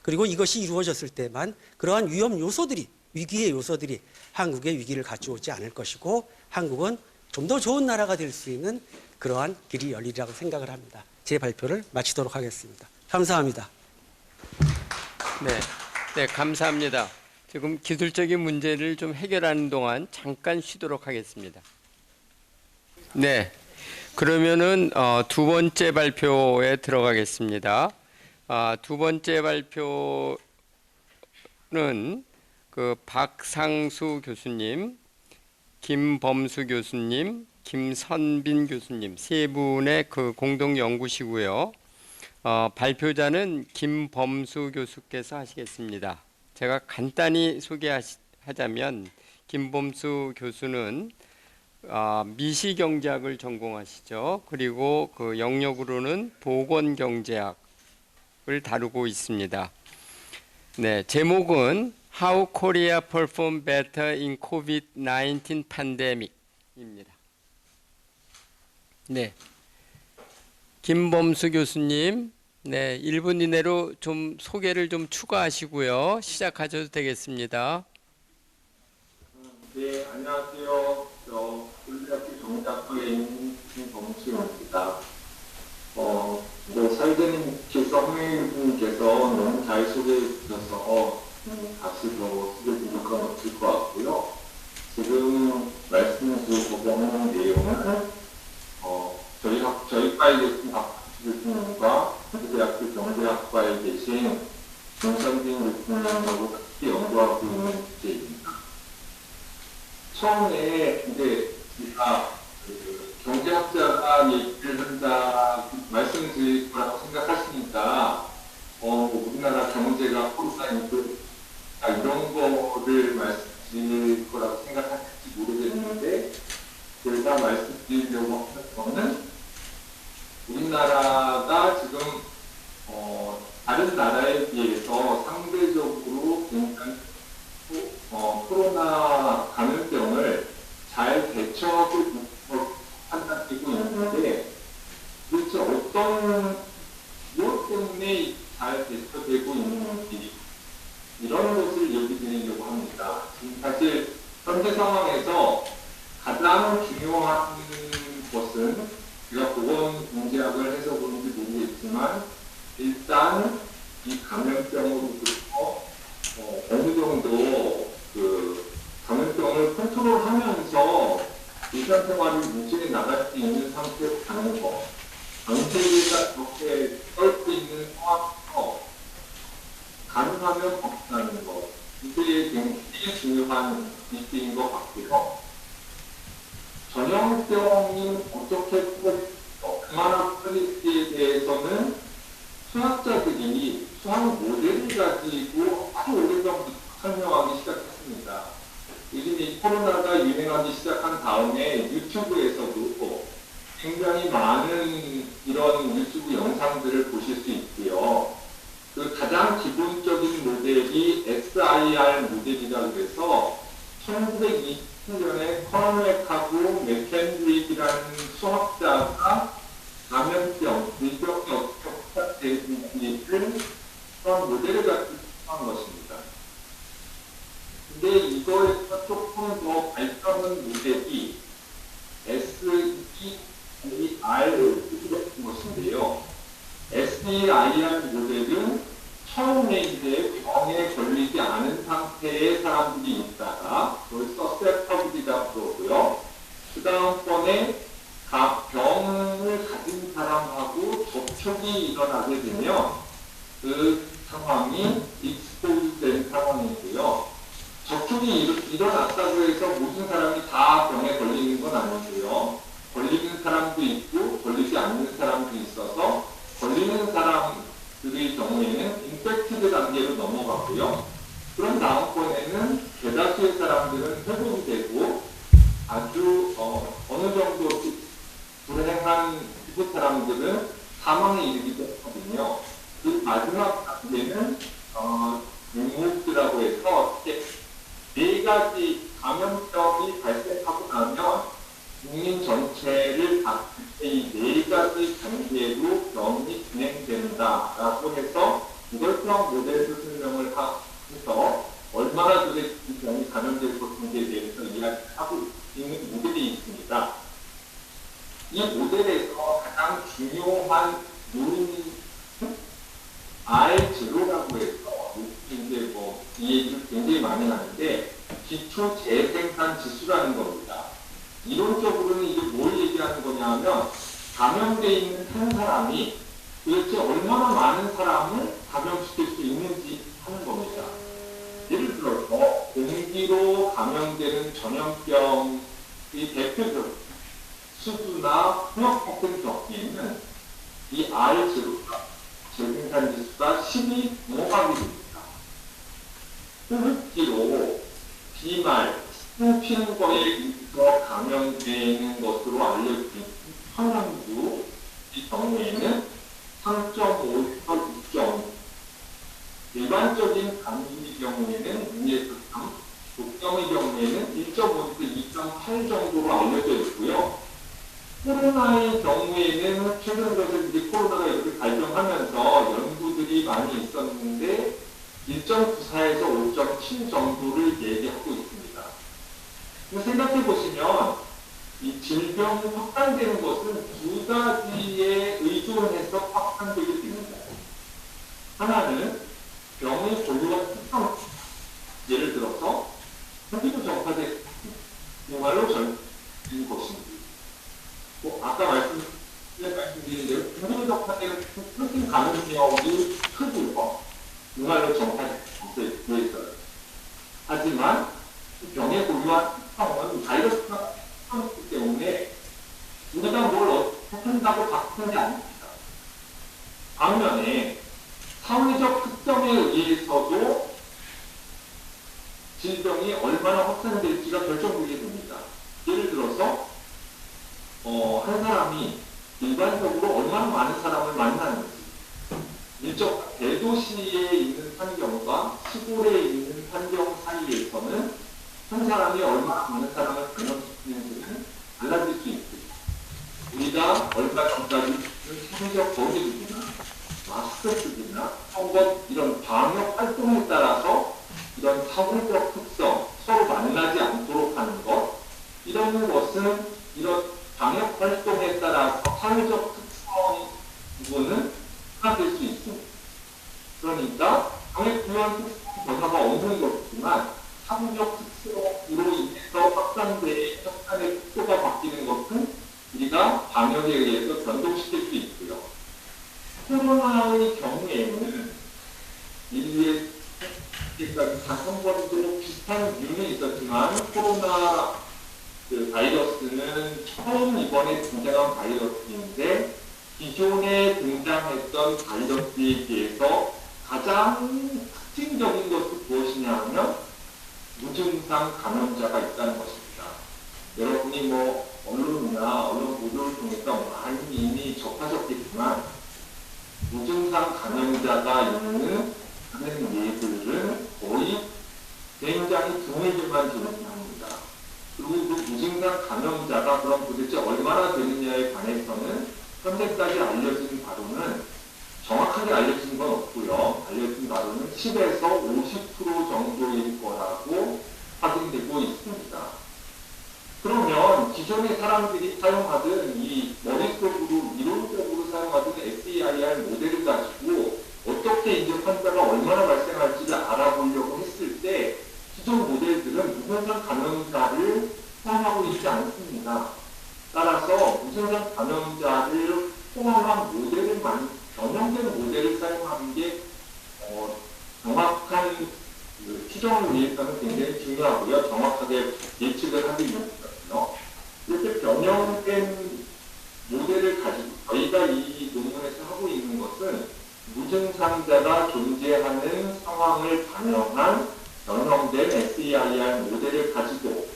그리고 이것이 이루어졌을 때만 그러한 위험 요소들이, 위기의 요소들이 한국의 위기를 가져오지 않을 것이고, 한국은 좀 더 좋은 나라가 될 수 있는 그러한 길이 열리리라고 생각을 합니다. 제 발표를 마치도록 하겠습니다. 감사합니다. 네, 감사합니다. 지금 기술적인 문제를 좀 해결하는 동안 잠깐 쉬도록 하겠습니다. 네. 그러면은 두 번째 발표에 들어가겠습니다. 두 번째 발표는 그 박상수 교수님, 김범수 교수님, 김선빈 교수님 세 분의 그 공동 연구시고요. 발표자는 김범수 교수께서 하시겠습니다. 제가 간단히 소개하자면 김범수 교수는 미시경제학을 전공하시죠. 그리고 그 영역으로는 보건경제학을 다루고 있습니다. 네, 제목은 How Korea Perform Better in COVID-19 Pandemic입니다. 네, 김범수 교수님, 네, 1분 이내로 좀 소개를 좀 추가하시고요. 시작하셔도 되겠습니다. 네, 안녕하세요. 올림픽 정작부에 있는 김범수입니다. 사회자님께서, 홍혜님께서 너무 잘 소개해 주셔서 다시 더 소개해 드릴 건 없을 것 같고요. 지금 말씀해 주시는 내용은 저희 과에 계신 박수 교수님과 대학교 경제학과에 계신 김선빈 교수님하고 같이 연구하고 있는 주제입니다. 처음에 이제 우리가 경제학자가 얘기를 한다 말씀을 드릴 거라고 생각하시니까 우리나라 경제가 코로나19 이런 거를 말씀드릴 거라고 생각하실지 모르겠는데 제가 말씀드리려고 하는 거는 우리나라가 지금 다른 나라에 비해서 상대적으로 굉장히 코로나 감염병을 잘 대처하고 판단되고 있는데 도대체 무엇 때문에 잘 대처되고 있는지 이런 것을 얘기 드리려고 합니다. 지금 사실 현재 상황에서 가장 중요한 것은 제가 보건경제학을 해서 그런지 모르겠지만 일단 이 감염병으로부터 어느 정도 그 감염병을 컨트롤하면서 일상생활을 유지해 나갈 수 있는 상태로 가는 것. 전 세계가 그렇게 떨고 있는 상황에서 가능하면 벗어나는 것. 이게 굉장히 중요한 이슈인 것 같고요. 전염병이 어떻게 얼마나 퍼질지에 대해서는 수학자들이 수학 모델을 가지고 아주 오래전부터 설명하기 시작했습니다. 요즘 이 코로나가 유행하기 시작한 다음에 유튜브에서도 굉장히 많은 이런 유튜브 영상들을 보실 수 있고요. 그 가장 기본적인 모델이 SIR 모델이라고 해서 1927년에 커널렉하고 맥켄드릭이라는 수학자가 감염병, 질병이 어떻게 시작되는지를 수학 모델을 가지고 한 것입니다. 근데 이거에서 조금 더 발전한 모델이 SEIR을 뜻하는 것인데요. SEIR 모델은 처음에 이제 병에 걸리지 않은 상태의 사람들이 있다가 그걸 서셉터블이라고 그러고요. 그 다음번에 병을 가진 사람하고 접촉이 일어나게 되면 그 상황이 익스포즈된 상황이고요. 접촉이 일어났다고 해서 모든 사람이 다 병에 걸리는 건 아니고요. 걸리는 사람도 있고 걸리지 않는 사람도 있어서 걸리는 사람들의 경우에는 인펙티드 단계로 넘어가고요. 그런 다음번에는 대다수의 사람들은 회복이 되고 아주 어느 정도 불행한 일부 사람들은 사망에 이르기도 했거든요. 그 마지막 단계는 유무스라고 해서 네 가지 감염병이 발생하고 나면 국민 전체를 봤을 때 이 네 가지 단계로 병이 진행된다라고 해서 이걸 수학 모델로 설명을 해서 얼마나 도대체 이 병이 감염될 것인지에 대해서 이야기하고 있는 모델이 있습니다. 이 모델에서 가장 중요한 요인이 R0라고 해서 이제 이 얘기를 굉장히 많이 하는데 기초 재생산 지수라는 겁니다. 이론적으로는 이게 뭘 얘기하는지 얘기하는 거냐면 감염돼 있는 한 사람이 도대체 얼마나 많은 사람을 감염시킬 수 있는지 하는 겁니다. 예를 들어서 공기로 감염되는 전염병의 대표적 수두나 후역 같은 경우에는 이 R 제로가 재생산 지수가 10이 넘어가기입니다. 호흡기로 비말, 숨 피는 거에 의해서 감염되는 것으로 알려진 천연두의 경우에는 3.5에서 6.5, 일반적인 감기의 경우에는 2에서 3, 독감의 경우에는 1.5에서 2.8 정도로 알려져 있고요. 코로나의 경우에는 최근 들어서 이제 코로나가 이렇게 발병하면서 연구들이 많이 있었는데 1.94에서 5.7 정도를 얘기하고 있습니다. 생각해 보시면 이 질병이 확산되는 것은 두 가지에 의존해서 확산되게 됩니다. 하나는 병의 본류와 특성, 예를 들어서 현기도 전파된 정말로 전인 것입니다. 아까 말씀드린 대로 현기도 전파되는 프로틴 감염력이 크고요. 정말로 전파된 것에 있어요. 하지만 병의 본류와 특성은 바이러스가 특성이기 때문에 우리가 뭘 어떻게 한다고 바꾸는 게 아닙니다. 반면에 사회적 특성에 의해서도 질병이 얼마나 확산될지가 결정되게 됩니다. 예를 들어서 한 사람이 일반적으로 얼마나 많은 사람을 만나는지, 일적 대도시에 있는 환경과 시골에 있는 환경 사이에서는 한 사람이 얼마나 많은 사람을 감염시키는지는 달라질 수 있습니다. 우리가 얼마 전까지 사회적 거리두기나 마스크 쓰기나 혹은 이런 방역 활동에 따라서 이런 사회적 특성, 서로 만나지 않도록 하는 것, 이런 것은 이런 방역 활동에 따라서 사회적 특성 부분은 변화될 수 있습니다. 그러니까 방역 부유한 특성 변화가 없는 것이지만 사회적 특성으로 인해서 확산의 속도가 바뀌는 것은 우리가 방역에 의해서 변동시킬 수 있고요. 코로나의 경우에는 인류의 한 번도 비슷한 균이 있었지만 코로나 바이러스는 처음 이번에 등장한 바이러스인데 기존에 등장했던 바이러스에 비해서 가장 특징적인 것이 무엇이냐 하면 무증상 감염자가 있다는 것입니다. 여러분이 언론이나 언론 보도를 통해서 많이 이미 접하셨겠지만 무증상 감염자가 있는 예들은 거의 굉장히 드물게만 진행합니다. 그리고 그 무증상 감염자가 그럼 도대체 얼마나 되느냐에 관해서는 현재까지 알려진 바로는 정확하게 알려진 건 없고요. 알려진 바로는 10에서 50% 정도일 거라고 확인되고 있습니다. 그러면 기존의 사람들이 사용하던 이 머릿속으로 이론적으로 사용하던 SAIR 모델을 가지고 어떻게 이제 환자가 얼마나 발생할지를 알아보려고 했을 때 기존 모델들은 무증상 감염자를 포함하고 있지 않습니다. 따라서 무증상 감염자를 포함한 모델을 변형된 모델을 사용하는 게 정확한 추정을 위해서는 굉장히 중요하고요. 정확하게 예측을 하기 위해서는요. 이렇게 변형된 모델을 가지고 저희가 이 논문에서 하고 있는 것은 무증상자가 존재하는 상황을 반영한 변형된 SAIR 모델을 가지고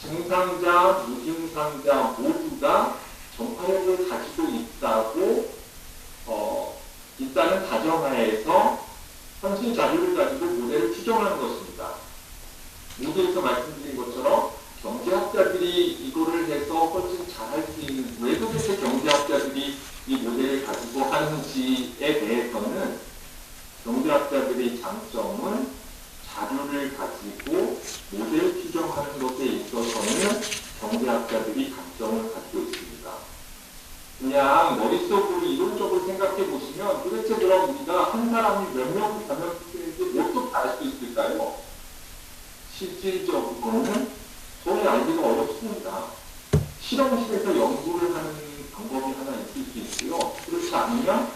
증상자, 무증상자 모두가 전파력을 가지고 있다는 가정하에서 현실 자료를 가지고 모델을 추정하는 것입니다. 모두에서 말씀드린 것처럼 경제학자들이 이거를 해서 훨씬 잘할 수 있는, 왜 도대체 경제학자들이 이 모델을 가지고 하는지에 대해서는 경제학자들의 장점은 자료를 가지고 모델 추정하는 것에 있어서는 경제학자들이 강점을 가지고 있습니다. 그냥 머릿속으로 이론적으로 생각해 보시면 도대체 그럼 우리가 한 사람이 몇 명을 감염시키는지 어떻게 알 수 있을까요? 실질적으로는 거의 알기가 어렵습니다. 실험실에서 연구를 하는 방법이 하나 있을 수 있고요. 그렇지 않으면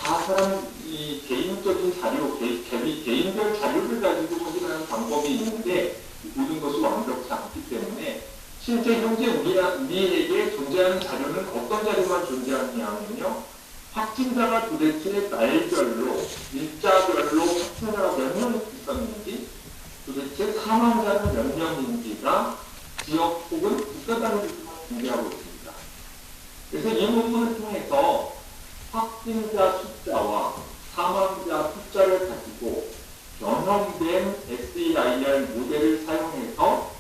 사람 이 개인적인 자료, 개인별 자료를 가지고 확인하는 방법이 있는데 모든 것이 완벽치 않기 때문에 실제 현재 우리에게 존재하는 자료는 어떤 자료만 존재하느냐면요. 확진자가 도대체 날별로, 일자별로 확진자가 몇 명 있었는지, 도대체 사망자는 몇 명인지가 지역 혹은 국가 단위로 공개하고 있습니다. 그래서 이 부분을 통해서 확진자 숫자와 사망자 숫자를 가지고 변형된 SEIR 모델을 사용해서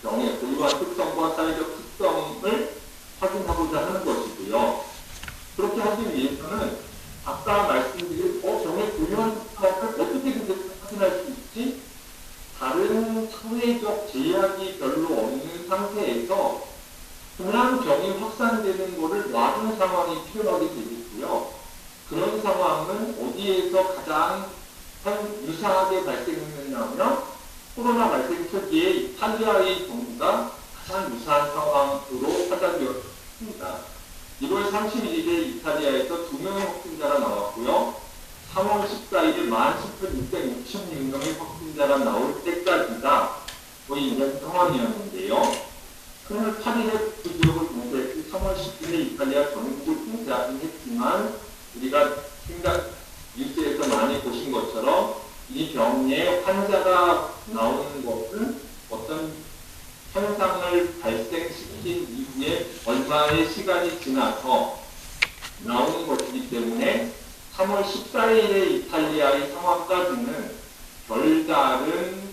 병의 고유한 특성과 사회적 특성을 확인하고자 하는 것이고요. 그렇게 하기 위해서는 아까 말씀드린 병의 고유한 특성을 어떻게 확인할 수 있지? 다른 사회적 제약이 별로 없는 상태에서 그냥 병이 확산되는 것을 놔둔 상황이 필요하게 되겠고요. 그런 상황은 어디에서 가장 유사하게 발생했느냐면 코로나 발생 초기에 이탈리아의 경우가 가장 유사한 상황으로 판단되었습니다. 1월 31일에 이탈리아에서 2명의 확진자가 나왔고요. 3월 14일에 17,666명의 확진자가 나올 때까지가 거의 이런 상황이었는데요. 3월 8일에 그 지역을 봉쇄했고 3월 10일에 이탈리아 전국을 봉쇄하긴 했지만 우리가 뉴스에서 많이 보신 것처럼 이 병에 환자가 나오는 것은 어떤 현상을 발생시킨 이후에 얼마의 시간이 지나서 나오는 것이기 때문에 3월 14일에 이탈리아의 상황까지는 별다른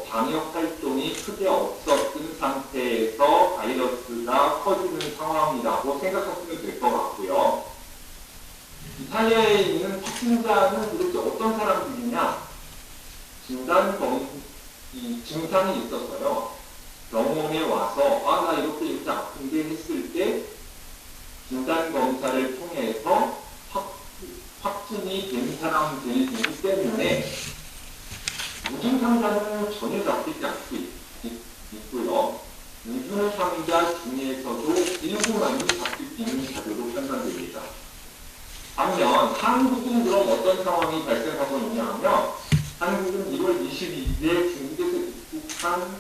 방역 활동이 크게 없었던 상태에서 바이러스가 퍼지는 상황이라고 생각하시면 될 것 같고요. 이탈리아에 있는 확진자는 도대체 어떤 사람들이냐? 증상이 있었어요. 병원에 와서 나 이렇게 아픈데 했을 때 진단검사를 통해서 확진이 된 사람들이기 때문에 무증상자는 전혀 잡히지 않고 있고요. 무증상자 중에서도 일부만이 잡힐 수 있는 자료로 판단됩니다. 반면 한국은 그럼 어떤 상황이 발생하고 있냐면 한국은 1월 22일에 중국에서 입국한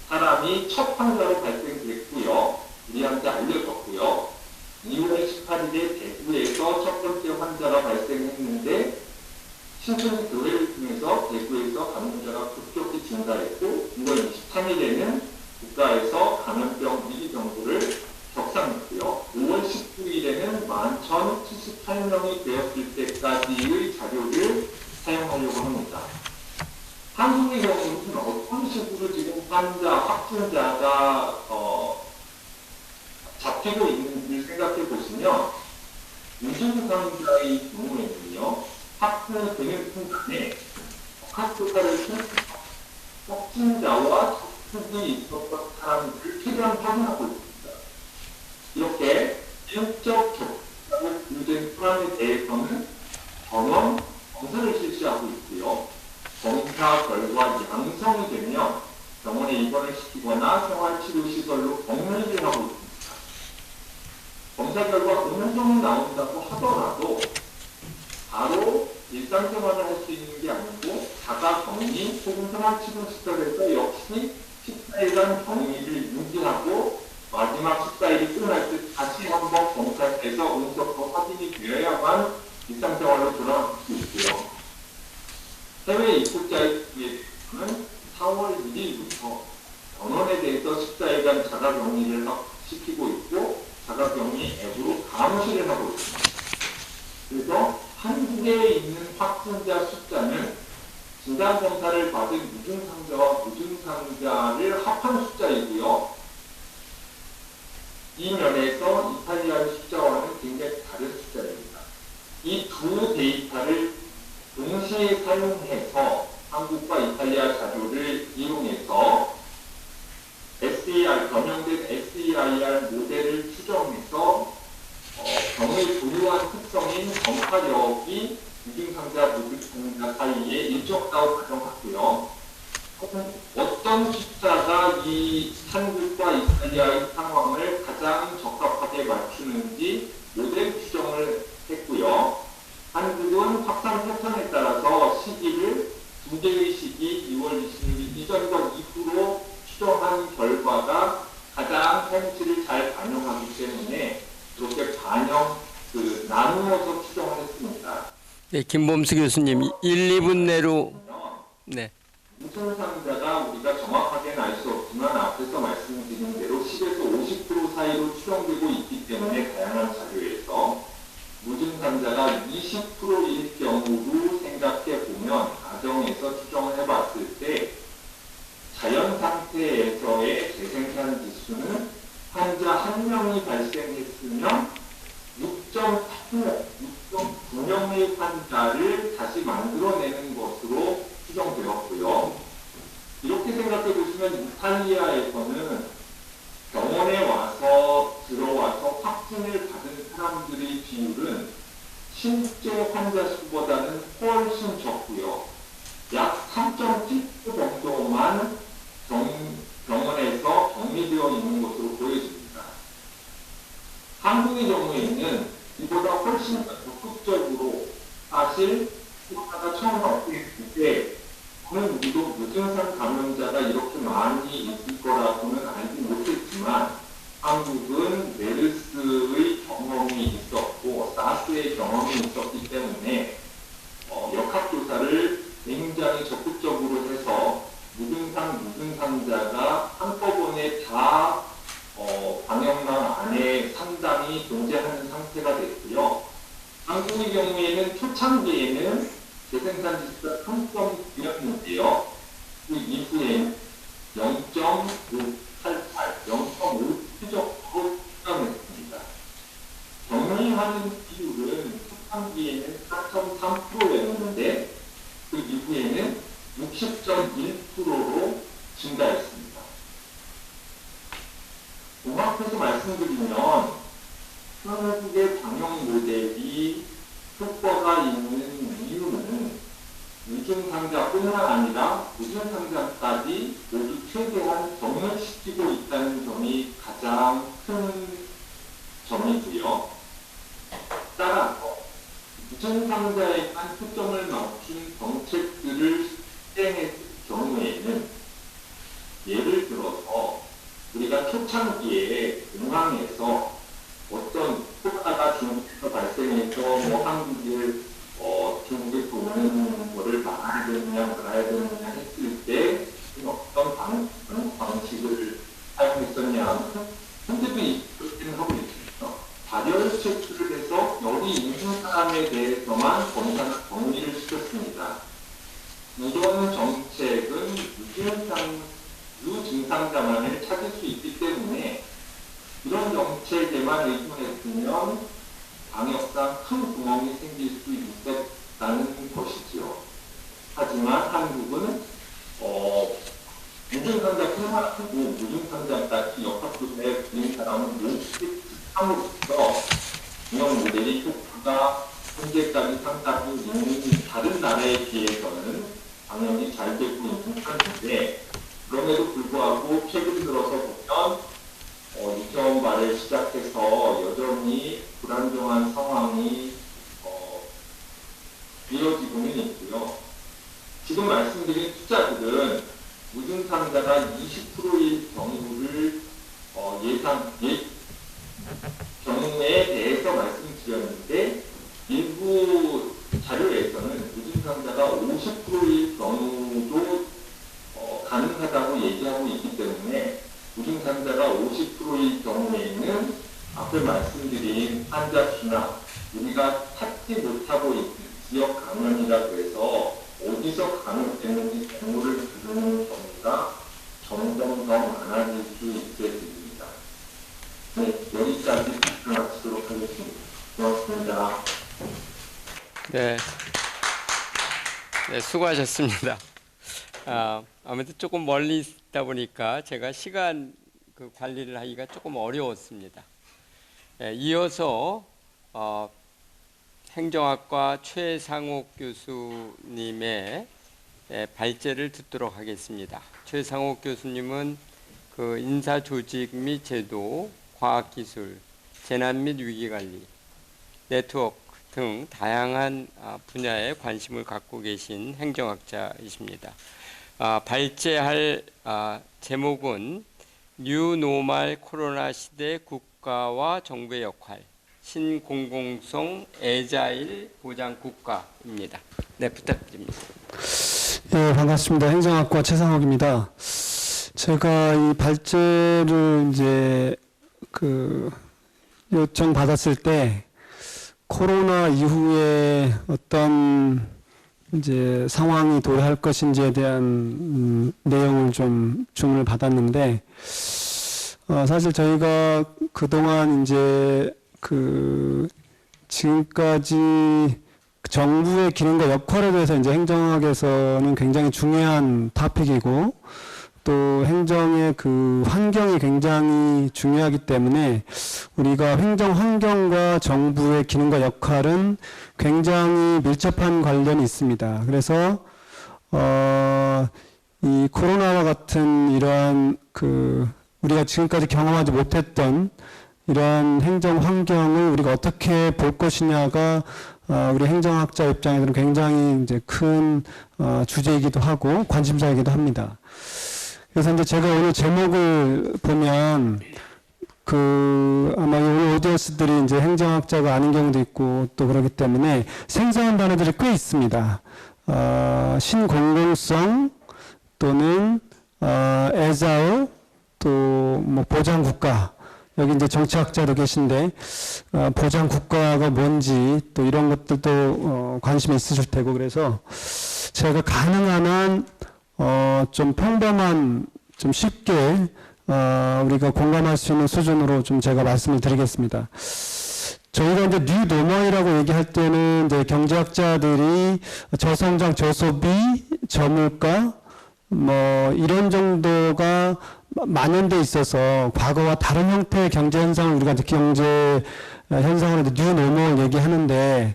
사람이 첫 환자로 발생됐고요. 우리한테 알려졌고요. 2월 18일에 대구에서 첫 번째 환자가 발생했는데 신천 교회를 통해서 대구에서 감염자가 급격히 증가했고 6월 23일에는 국가에서 감염병 위기 정보를 격상했고요. 5월 19일에는 11,078명이 되었을 때까지의 자료를 사용하려고 합니다. 한국의 경우는 어떤 식으로 지금 확진자가 잡히고 있는지 생각해 보시면 무증상자의 경우에는요. 확진되는 순간에 학교가를 확진자와 접촉이 있었던 사람들을 최대한 확인하고 있습니다. 이렇게 지역적 접촉자로 분류된 사람에 대해서는 전원 검사를 실시하고 있고요. 검사 결과 양성이 되면 병원에 입원을 시키거나 생활치료시설로 격리를 하고 있습니다. 검사 결과 음성이 나온다고 하더라도 바로 일상생활을 할 수 있는 게 아니고 자가격리 혹은 생활치료시설에서 역시 14일간 격리를 유지하고 마지막 14일이 끝날 때 다시 한번 검사해서 음성도 확인이 되어야만 일상생활로 돌아갈 수 있고요. 해외 입국자의 경우에는 4월 1일부터 병원에 대해서 14일간 자가격리를 시키고 있고 자가격리 앱으로 감시를 하고 있습니다. 그래서 한국에 있는 확진자 숫자는 진단검사를 받은 무증상자와 무증상자를 합한 숫자이고요. 이 면에서 이탈리아의 숫자와는 굉장히 다른 숫자입니다. 이 두 데이터를 동시에 사용해서 한국과 이탈리아 자료를 이용해서 변형된 SEIR 모델을 추정해서 병의 고유한 특성인 전파력이 무증상자, 무증상자 사이에 일정하다고 가정하고요. 어떤 숫자가 이 한국과 이탈리아의 상황을 가장 적합하게 맞추는지 모델 추정을 했고요. 한국은 확산 패턴에 따라서 시기를 두 개의 시기 2월 26일 이전과 이후로 추정한 결과가 가장 현실을 잘 반영하기 때문에 이렇게 나누어서 추정을 했습니다. 네, 김범수 교수님 1, 2분 내로 네. 무슨 상자가 우리가 정확하게는 알 수 없지만 앞에서 말씀드린 대로 10에서 50% 사이로 추정되고 있기 때문에 다양한 자료에서 무증 상자가 20%일 경우로 생각해 보면 가정에서 추정을 해봤을 때 자연 상태에서의 재생산 지수는 환자 1명이 발생했으면 6.9명의 환자를 다시 만들어내는 것으로 추정되었고요. 이렇게 생각해 보시면 이탈리아에서는 병원에 들어와서 확진을 받은 사람들의 비율은 실제 환자 수보다는 훨씬 적고요. 약 3.7% 정도만 병원에서 격리되어 있는 것으로 보여집니다. 한국의 경우에는 이보다 훨씬 더 적극적으로 사실 코로나가 처음 발생했을 때 저는 우리도 무증상 감염자가 이렇게 많이 있을 거라고는 알지 못했지만 한국은 메르스의 경험이 있었고 사스의 경험이 있었기 때문에 역학조사를 굉장히 적극적으로 해서 무증상자가 한꺼번에 다 방역망 안에 상당히 존재하는 상태가 됐고요. 한국의 경우에는 초창기에는 재생산 지수가 3.9였는데요. 그 이후에 0.588, 0.5 정도로 수정했습니다. 격리하는 비율은 초창기에는 4.3%였는데 그 이후에는 60.1%로 증가했습니다. 종합해서 말씀드리면 한국의 방역 모델이 효과가 있는 이유는 무증상자뿐만 아니라 무증상자까지 모두 최대한 정렬시키고 있다는 점이 가장 큰 점이고요. 따라서 무증상자에만 초점을 맞춘 정책들을 시행했을 경우에는 예를 들어서 우리가 초창기에 공항에서 어떤 코로나가 중국에서 발생해서 한국에 중국에서 오는 거를 막아야 되느냐 말아야 되느냐 했을 때 어떤 방식을 사용했었냐 하면 현재도 그렇게는 하고 있습니다. 발열 체크를 해서 열이 있는 사람에 대해서만 격리를 시켰습니다. 이런 정책은 유증상자만을 찾을 수 있기 때문에 이런 정책에만 의존했으면 방역상 큰 구멍이 생길 수 있었다는 것이지요. 하지만 한국은 무증상자뿐만 아니고 무증상자까지 역학조사에 걸린 사람은 모두 함으로써 운영 모델이 효과가 현재까지 상당히 있는 다른 나라에 비해서는 방역이 잘 되고 있는 상태인데 그럼에도 불구하고 최근 들어서 보면 이태원 말을 시작해서 여전히 불안정한 상황이 이어지고는 있고요. 지금 말씀드린 숫자들은 무증상자가 20%일 경우를 경우에 대해서 말씀드렸는데 일부 자료에서는 무증상자가 50%일 경우도 가능하다고 얘기하고 있기 때문에 무증상자가 50%일 경우에는 앞에 말씀드린 환자 수나 우리가 찾지 못하고 있는 지역 감염이라고 해서 어디서 감염됐는지 정보를 들은 경우가 점점 더 많아질 수 있게 됩니다. 네, 여기까지 마치도록 하겠습니다. 고맙습니다. 네, 수고하셨습니다. 아무래도 조금 멀리 있다 보니까 제가 시간 관리를 하기가 조금 어려웠습니다. 이어서 행정학과 최상욱 교수님의 발제를 듣도록 하겠습니다. 최상옥 교수님은 그 인사 조직 및 제도, 과학기술, 재난 및 위기관리, 네트워크 등 다양한 분야에 관심을 갖고 계신 행정학자이십니다. 발제할 제목은 뉴노멀 코로나 시대 국가와 정부의 역할, 신공공성 애자일 보장 국가입니다. 네, 부탁드립니다. 네, 반갑습니다. 행정학과 최상옥입니다. 제가 이 발제를 이제 요청 받았을 때 코로나 이후에 어떤 이제 상황이 도래할 것인지에 대한 내용을 좀 주문을 받았는데, 사실 저희가 그동안 이제 지금까지 정부의 기능과 역할에 대해서 이제 행정학에서는 굉장히 중요한 토픽이고, 또 행정의 그 환경이 굉장히 중요하기 때문에 우리가 행정 환경과 정부의 기능과 역할은 굉장히 밀접한 관련이 있습니다. 그래서 이 코로나와 같은 이러한 우리가 지금까지 경험하지 못했던 이러한 행정 환경을 우리가 어떻게 볼 것이냐가 우리 행정학자 입장에서는 굉장히 이제 큰 주제이기도 하고 관심사이기도 합니다. 그래서 이제 제가 오늘 제목을 보면 아마 오늘 오디언스들이 이제 행정학자가 아닌 경우도 있고 또 그렇기 때문에 생소한 단어들이 꽤 있습니다. 신공공성 또는 애자일 또 뭐 보장국가, 여기 이제 정치학자도 계신데 보장 국가가 뭔지 또 이런 것들도 관심이 있으실 테고, 그래서 제가 가능한 한 좀 평범한, 좀 쉽게 우리가 공감할 수 있는 수준으로 좀 제가 말씀을 드리겠습니다. 저희가 이제 뉴노멀이라고 얘기할 때는 이제 경제학자들이 저성장, 저소비, 저물가 뭐 이런 정도가 만연돼 있어서 과거와 다른 형태의 경제 현상을 우리가 이제 경제 현상으로 뉴노멀 얘기하는데,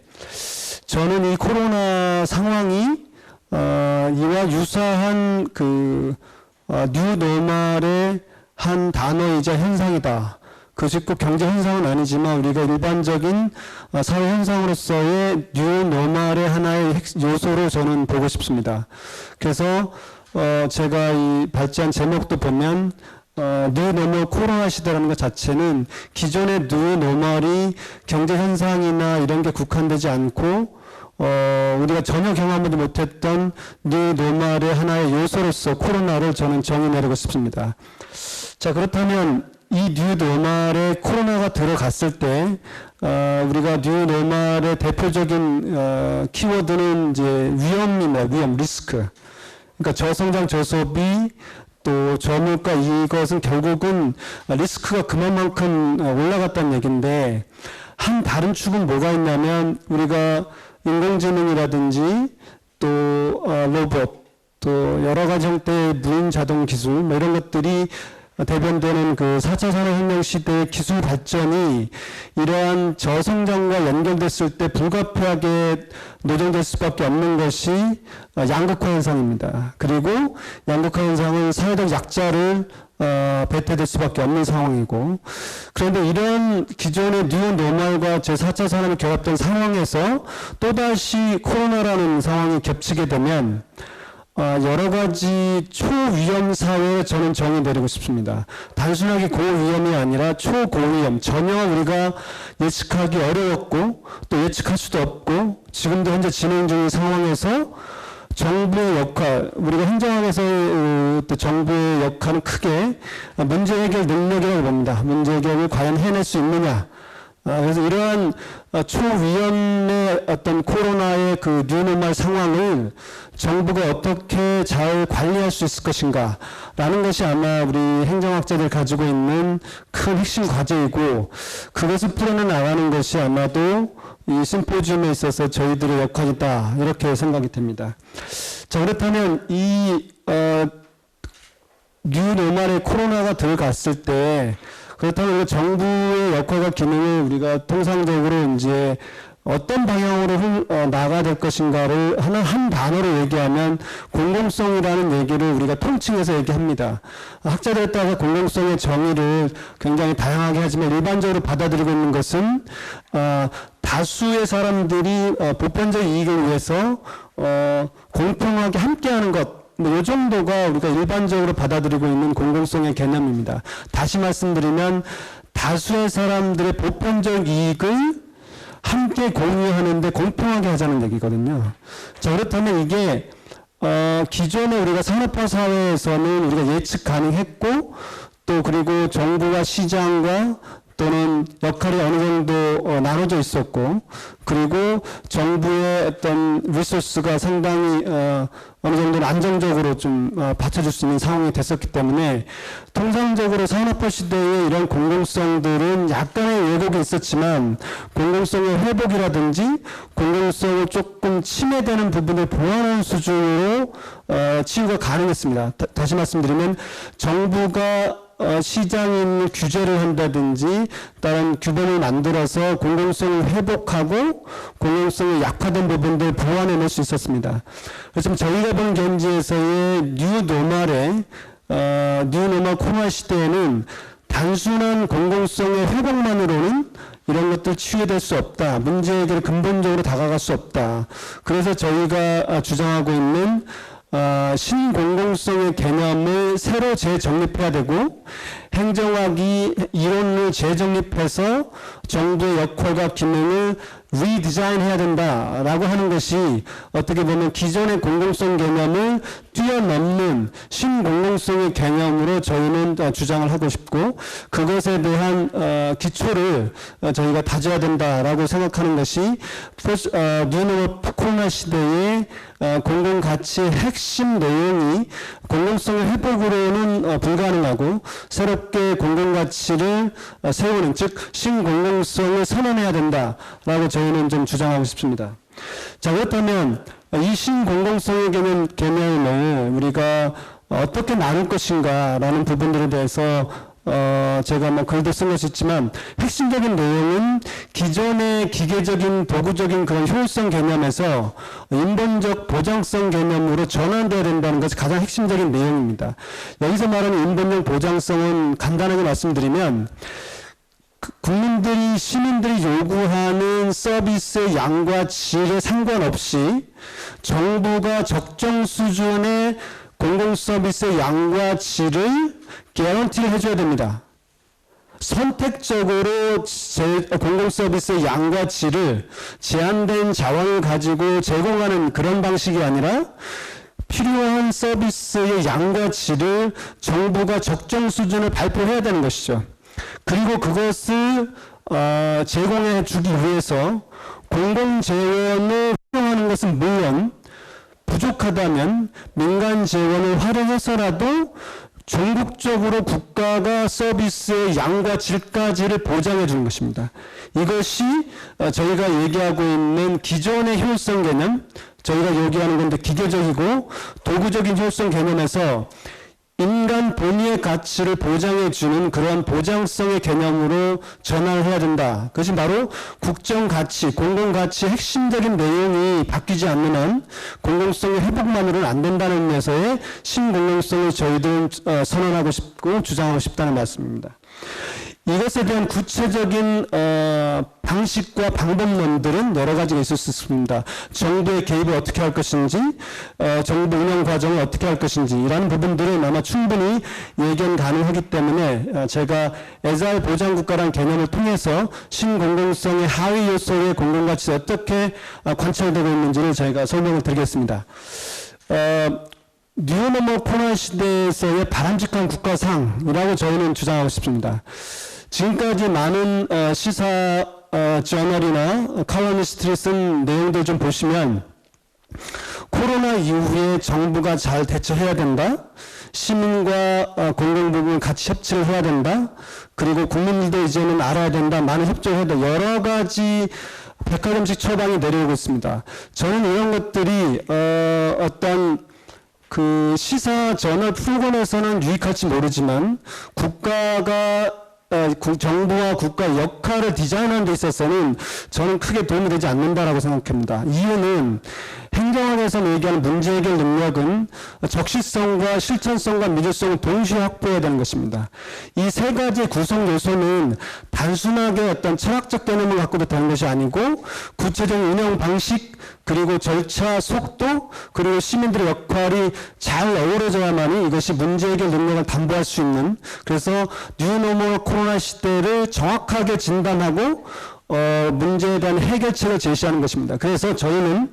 저는 이 코로나 상황이 이와 유사한 뉴노멀의 한 단어이자 현상이다. 그것이 꼭 경제 현상은 아니지만 우리가 일반적인 사회 현상으로서의 뉴노멀의 하나의 요소로 저는 보고 싶습니다. 그래서 제가 이 발제한 제목도 보면 뉴노멀 코로나 시대라는 것 자체는 기존의 뉴노멀이 경제 현상이나 이런 게 국한되지 않고 우리가 전혀 경험하지 못했던 뉴노멀의 하나의 요소로서 코로나를 저는 정의 내리고 싶습니다. 자, 그렇다면 이 뉴노멀에 코로나가 들어갔을 때 우리가 뉴노멀의 대표적인 키워드는 이제 위험입니다. 위험, 리스크. 그러니까 저성장, 저소비, 또 저물가, 이것은 결국은 리스크가 그만큼 올라갔다는 얘기인데, 한 다른 축은 뭐가 있냐면 우리가 인공지능이라든지 또 로봇, 또 여러 가지 형태의 무인 자동 기술 뭐 이런 것들이 대변되는 4차 산업혁명 시대의 기술 발전이 이러한 저성장과 연결됐을 때 불가피하게 노정될 수밖에 없는 것이 양극화 현상입니다. 그리고 양극화 현상은 사회적 약자를 배태될 수밖에 없는 상황이고, 그런데 이런 기존의 뉴노멀과 제4차 산업이 결합된 상황에서 또다시 코로나라는 상황이 겹치게 되면 여러 가지 초위험 사회에 저는 정의 내리고 싶습니다. 단순하게 고위험이 아니라 초고위험, 전혀 우리가 예측하기 어려웠고 또 예측할 수도 없고 지금도 현재 진행 중인 상황에서 정부의 역할, 우리가 행정학에서 또 정부의 역할은 크게 문제 해결 능력이라고 봅니다. 문제 해결을 과연 해낼 수 있느냐. 그래서 이러한 초위험의 어떤 코로나의 뉴노멀 상황을 정부가 어떻게 잘 관리할 수 있을 것인가 라는 것이 아마 우리 행정학자들 가지고 있는 큰 핵심 과제이고, 그것을 풀어내 나가는 것이 아마도 이 심포지움에 있어서 저희들의 역할이다, 이렇게 생각이 됩니다. 자, 그렇다면 이 뉴노멀의 코로나가 들어갔을 때, 그렇다면 정부의 역할과 기능을 우리가 통상적으로 이제 어떤 방향으로 나가야 될 것인가를 한 단어로 얘기하면 공공성이라는 얘기를 우리가 통칭해서 얘기합니다. 학자들에 따라서 공공성의 정의를 굉장히 다양하게 하지만 일반적으로 받아들이고 있는 것은 다수의 사람들이 보편적 이익을 위해서 공평하게 함께하는 것, 이 정도가 우리가 일반적으로 받아들이고 있는 공공성의 개념입니다. 다시 말씀드리면 다수의 사람들의 보편적 이익을 함께 공유하는데 공평하게 하자는 얘기거든요. 자, 그렇다면 이게 기존에 우리가 산업화 사회에서는 우리가 예측 가능했고 또 그리고 정부와 시장과 또는 역할이 어느 정도 나눠져 있었고 그리고 정부의 어떤 리소스가 상당히 어느 정도는 안정적으로 좀 받쳐줄 수 있는 상황이 됐었기 때문에 통상적으로 산업화 시대에 이런 공공성들은 약간의 왜곡이 있었지만 공공성의 회복이라든지 공공성을 조금 침해되는 부분을 보완하는 수준으로 치유가 가능했습니다. 다시 말씀드리면 정부가 시장에 있는 규제를 한다든지 다른 규범을 만들어서 공공성을 회복하고 공공성이 약화된 부분들 보완해낼 수 있었습니다. 그래서 저희가 본 견지에서의 뉴노멀의 뉴노멀 코로나 시대에는 단순한 공공성의 회복만으로는 이런 것들 치유될 수 없다. 문제 해결에 근본적으로 다가갈 수 없다. 그래서 저희가 주장하고 있는 신공공성의 개념을 새로 재정립해야 되고 행정학이 이론을 재정립해서 정부의 역할과 기능을 리디자인해야 된다라고 하는 것이 어떻게 보면 기존의 공공성 개념을 뛰어넘는 신공공성의 개념으로 저희는 주장을 하고 싶고 그것에 대한 기초를 저희가 다져야 된다라고 생각하는 것이 뉴노멀 코로나 시대의 공공가치의 핵심 내용이 공공성의 회복으로는 불가능하고 새롭게 공공가치를 세우는 즉 신공공성을 선언해야 된다라고 저희는 좀 주장하고 싶습니다. 자, 그렇다면 이 신공공성의 개념을 우리가 어떻게 나눌 것인가라는 부분들에 대해서 제가 뭐 글도 쓴 것이 있지만 핵심적인 내용은 기존의 기계적인 도구적인 그런 효율성 개념에서 인본적 보장성 개념으로 전환되어야 된다는 것이 가장 핵심적인 내용입니다. 여기서 말하는 인본적 보장성은 간단하게 말씀드리면 국민들이 시민들이 요구하는 서비스의 양과 질에 상관없이 정부가 적정 수준의 공공 서비스의 양과 질을 개런티를 해줘야 됩니다. 선택적으로 공공 서비스의 양과 질을 제한된 자원을 가지고 제공하는 그런 방식이 아니라 필요한 서비스의 양과 질을 정부가 적정 수준을 발표해야 되는 것이죠. 그리고 그것을 제공해 주기 위해서 공공 재원을 활용하는 것은 물론 부족하다면 민간 재원을 활용해서라도 전국적으로 국가가 서비스의 양과 질까지를 보장해 주는 것입니다. 이것이 저희가 얘기하고 있는 기존의 효율성 개념, 저희가 얘기하는 건데 기계적이고 도구적인 효율성 개념에서 인간 본위의 가치를 보장해 주는 그러한 보장성의 개념으로 전환을 해야 된다. 그것이 바로 국정가치, 공공가치의 핵심적인 내용이 바뀌지 않는 한 공공성의 회복만으로는 안 된다는 의미에서의 신공공성을 저희들은 선언하고 싶고 주장하고 싶다는 말씀입니다. 이것에 대한 구체적인 방식과 방법론들은 여러 가지가 있을 수 있습니다. 정부의 개입을 어떻게 할 것인지, 정부 운영 과정을 어떻게 할 것인지 이라는 부분들은 아마 충분히 예견 가능하기 때문에 제가 애잘 보장국가라는 개념을 통해서 신공공성의 하위 요소의 공공가치가 어떻게 관철되고 있는지를 저희가 설명을 드리겠습니다. 뉴노멀 코로나 시대에서의 바람직한 국가상이라고 저희는 주장하고 싶습니다. 지금까지 많은 시사 저널이나 칼럼니스트들이 쓴 내용들 좀 보시면 코로나 이후에 정부가 잘 대처해야 된다. 시민과 공공부문 같이 협치를 해야 된다. 그리고 국민들도 이제는 알아야 된다. 많은 협조를 해야 된다. 여러 가지 백화점식 처방이 내려오고 있습니다. 저는 이런 것들이 어떤 그 시사 저널 프로그램에서는 유익할지 모르지만 국가가 정부와 국가 역할을 디자인하는 데 있어서는 저는 크게 도움이 되지 않는다라고 생각합니다. 이유는 행정학에서 얘기하는 문제 해결 능력은 적시성과 실천성과 미래성을 동시에 확보해야 되는 것입니다. 이 세 가지의 구성 요소는 단순하게 어떤 철학적 개념을 갖고도 되는 것이 아니고 구체적인 운영 방식, 그리고 절차, 속도, 그리고 시민들의 역할이 잘 어우러져야만이 이것이 문제 해결 능력을 담보할 수 있는, 그래서 뉴노멀 코로나 시대를 정확하게 진단하고 문제에 대한 해결책을 제시하는 것입니다. 그래서 저희는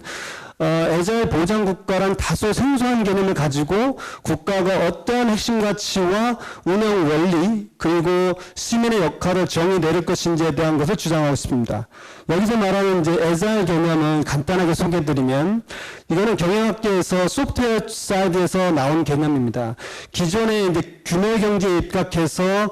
애자일 보장국가란 다소 생소한 개념을 가지고 국가가 어떠한 핵심 가치와 운영 원리 그리고 시민의 역할을 정의 내릴 것인지에 대한 것을 주장하고 있습니다. 여기서 말하는 이제 애자일 개념을 간단하게 소개해드리면 이거는 경영학계에서 소프트웨어 사이드에서 나온 개념입니다. 기존에 이제 규모 경제에 입각해서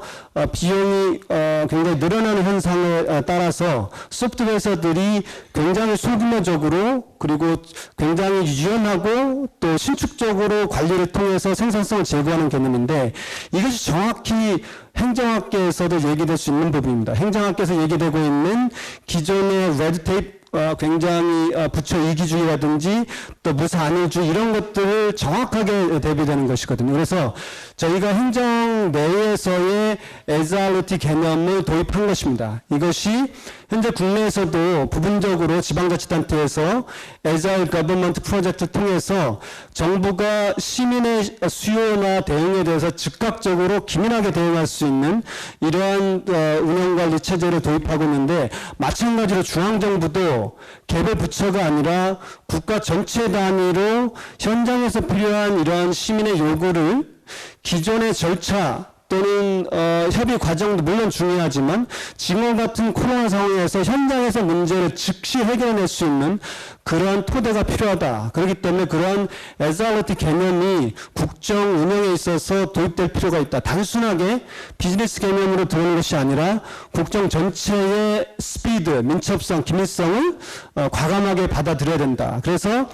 비용이 굉장히 늘어나는 현상에 따라서 소프트웨어 회사들이 굉장히 소규모적으로 그리고 굉장히 유연하고 또 신축적으로 관리를 통해서 생산성을 제고하는 개념인데 이것이 정확히 행정학계에서도 얘기될 수 있는 부분입니다. 행정학계에서 얘기되고 있는 기존의 레드테이프 굉장히 부처 이기주의라든지 또 무사 안일주의 이런 것들을 정확하게 대비되는 것이거든요. 그래서 저희가 행정 내에서의 애자일리티 개념을 도입한 것입니다. 이것이 현재 국내에서도 부분적으로 지방자치단체에서 애자일 거버먼트 프로젝트를 통해서 정부가 시민의 수요나 대응에 대해서 즉각적으로 기민하게 대응할 수 있는 이러한 운영관리 체제를 도입하고 있는데 마찬가지로 중앙정부도 개별 부처가 아니라 국가 전체 단위로 현장에서 필요한 이러한 시민의 요구를 기존의 절차 또는 협의 과정도 물론 중요하지만 지금 같은 코로나 상황에서 현장에서 문제를 즉시 해결해낼 수 있는 그러한 토대가 필요하다. 그렇기 때문에 그러한 애자일리티 개념이 국정 운영에 있어서 도입될 필요가 있다. 단순하게 비즈니스 개념으로 들어오는 것이 아니라 국정 전체의 스피드, 민첩성, 기밀성을 과감하게 받아들여야 된다. 그래서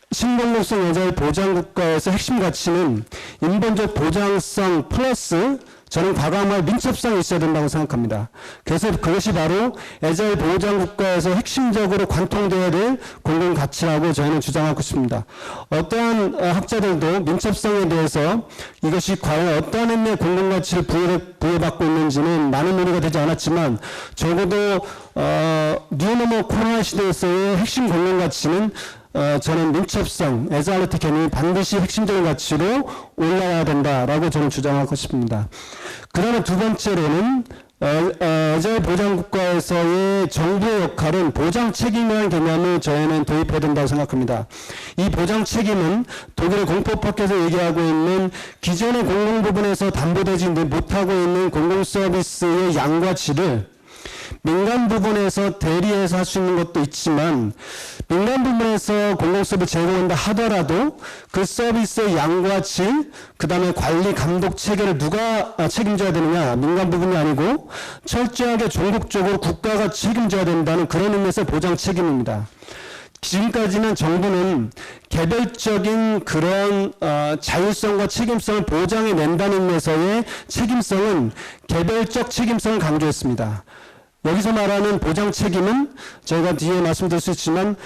신공공성 애자일 보장국가에서 핵심 가치는 인본적 보장성 플러스 저는 과감한 민첩성이 있어야 된다고 생각합니다. 그래서 그것이 바로 애자일 보장국가에서 핵심적으로 관통되어야 될 공공가치라고 저희는 주장하고 있습니다. 어떠한 학자들도 민첩성에 대해서 이것이 과연 어떠한 의미의 공공가치를 부여받고 있는지는 많은 논의가 되지 않았지만 적어도 뉴노멀 코로나 시대에서의 핵심 공공가치는 저는 민첩성, 애자일리티 개념이 반드시 핵심적인 가치로 올라와야 된다라고 저는 주장하고 싶습니다. 그러나 두 번째로는 애자일 보장국가에서의 정부의 역할은 보장 책임이라는 개념을 저희는 도입해야 된다고 생각합니다. 이 보장 책임은 독일의 공법학에서 얘기하고 있는 기존의 공공 부분에서 담보되지 못하고 있는 공공 서비스의 양과 질을 민간 부분에서 대리해서 할 수 있는 것도 있지만 민간 부분에서 공공서비스 제공한다 하더라도 그 서비스의 양과 질, 그 다음에 관리 감독 체계를 누가 책임져야 되느냐, 민간 부분이 아니고 철저하게 종국적으로 국가가 책임져야 된다는 그런 의미에서 보장 책임입니다. 지금까지는 정부는 개별적인 그런 자율성과 책임성을 보장해낸다는 의미에서의 책임성은 개별적 책임성을 강조했습니다. 여기서 말하는 보장 책임은 저희가 뒤에 말씀드릴 수 있지만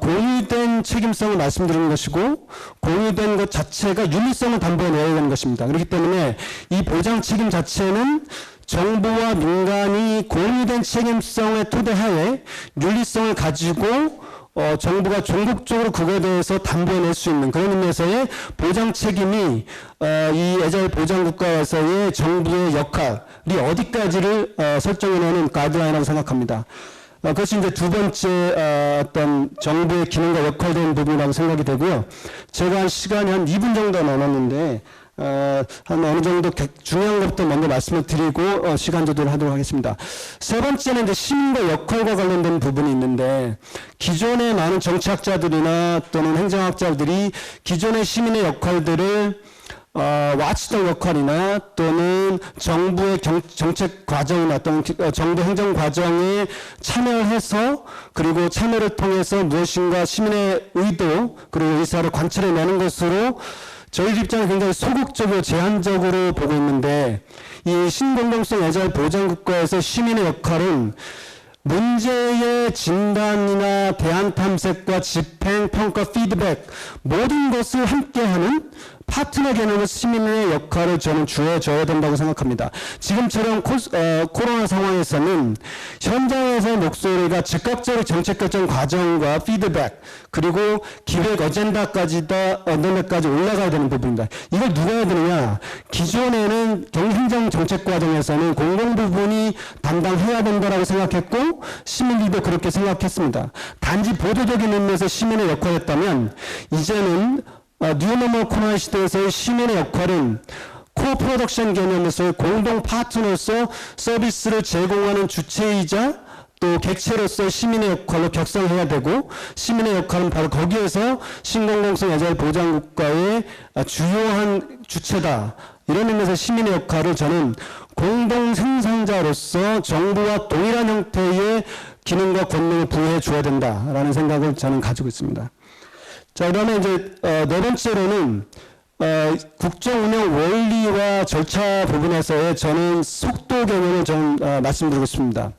공유된 책임성을 말씀드리는 것이고 공유된 것 자체가 윤리성을 담보해내야 되는 것입니다. 그렇기 때문에 이 보장 책임 자체는 정부와 민간이 공유된 책임성의 토대하에 윤리성을 가지고 정부가 전국적으로 그거에 대해서 담보해낼 수 있는 그런 의미에서의 보장 책임이 이 애자일 보장국가에서의 정부의 역할이 어디까지를 설정해내는 가이드라인이라고 생각합니다. 그것이 이제 두 번째 어떤 정부의 기능과 역할된 부분이라고 생각이 되고요. 제가 한 시간이 한 2분 정도 나눴는데 한 어느 정도 중요한 것부터 먼저 말씀을 드리고 시간 조절을 하도록 하겠습니다. 세 번째는 이제 시민과 역할과 관련된 부분이 있는데 기존의 많은 정치학자들이나 또는 행정학자들이 기존의 시민의 역할들을 와치독 역할이나 또는 정부의 정책 과정이나 또는 정부 행정 과정에 참여해서 그리고 참여를 통해서 무엇인가 시민의 의도 그리고 의사를 관철해내는 것으로 저희 입장은 굉장히 소극적이고 제한적으로 보고 있는데 이 신공공성 애자일 보장국가에서 시민의 역할은 문제의 진단이나 대안 탐색과 집행, 평가, 피드백 모든 것을 함께하는 파트너 개념의 시민의 역할을 저는 주어져야 된다고 생각합니다. 지금처럼 코로나 상황에서는 현장에서의 목소리가 즉각적으로 정책 결정 과정과 피드백 그리고 기획 어젠다까지 올라가야 되는 부분입니다. 이걸 누가 해야 되느냐? 기존에는 행정 정책 과정에서는 공공 부분이 담당해야 된다라고 생각했고 시민들도 그렇게 생각했습니다. 단지 보도적인 의미에서 시민의 역할이었다면 이제는 뉴노멀 코로나 시대에서의 시민의 역할은 코프로덕션 개념에서의 공동 파트너로서 서비스를 제공하는 주체이자 또 객체로서 시민의 역할로 격상해야 되고 시민의 역할은 바로 거기에서 신공공성 애자일 보장국가의 주요한 주체다. 이런 의미에서 시민의 역할을 저는 공동 생산자로서 정부와 동일한 형태의 기능과 권능을 부여해 줘야 된다라는 생각을 저는 가지고 있습니다. 자, 그다음에 이제 네 번째로는 국정 운영 원리와 절차 부분에서의 저는 속도 개념을 좀 말씀드리고 싶습니다.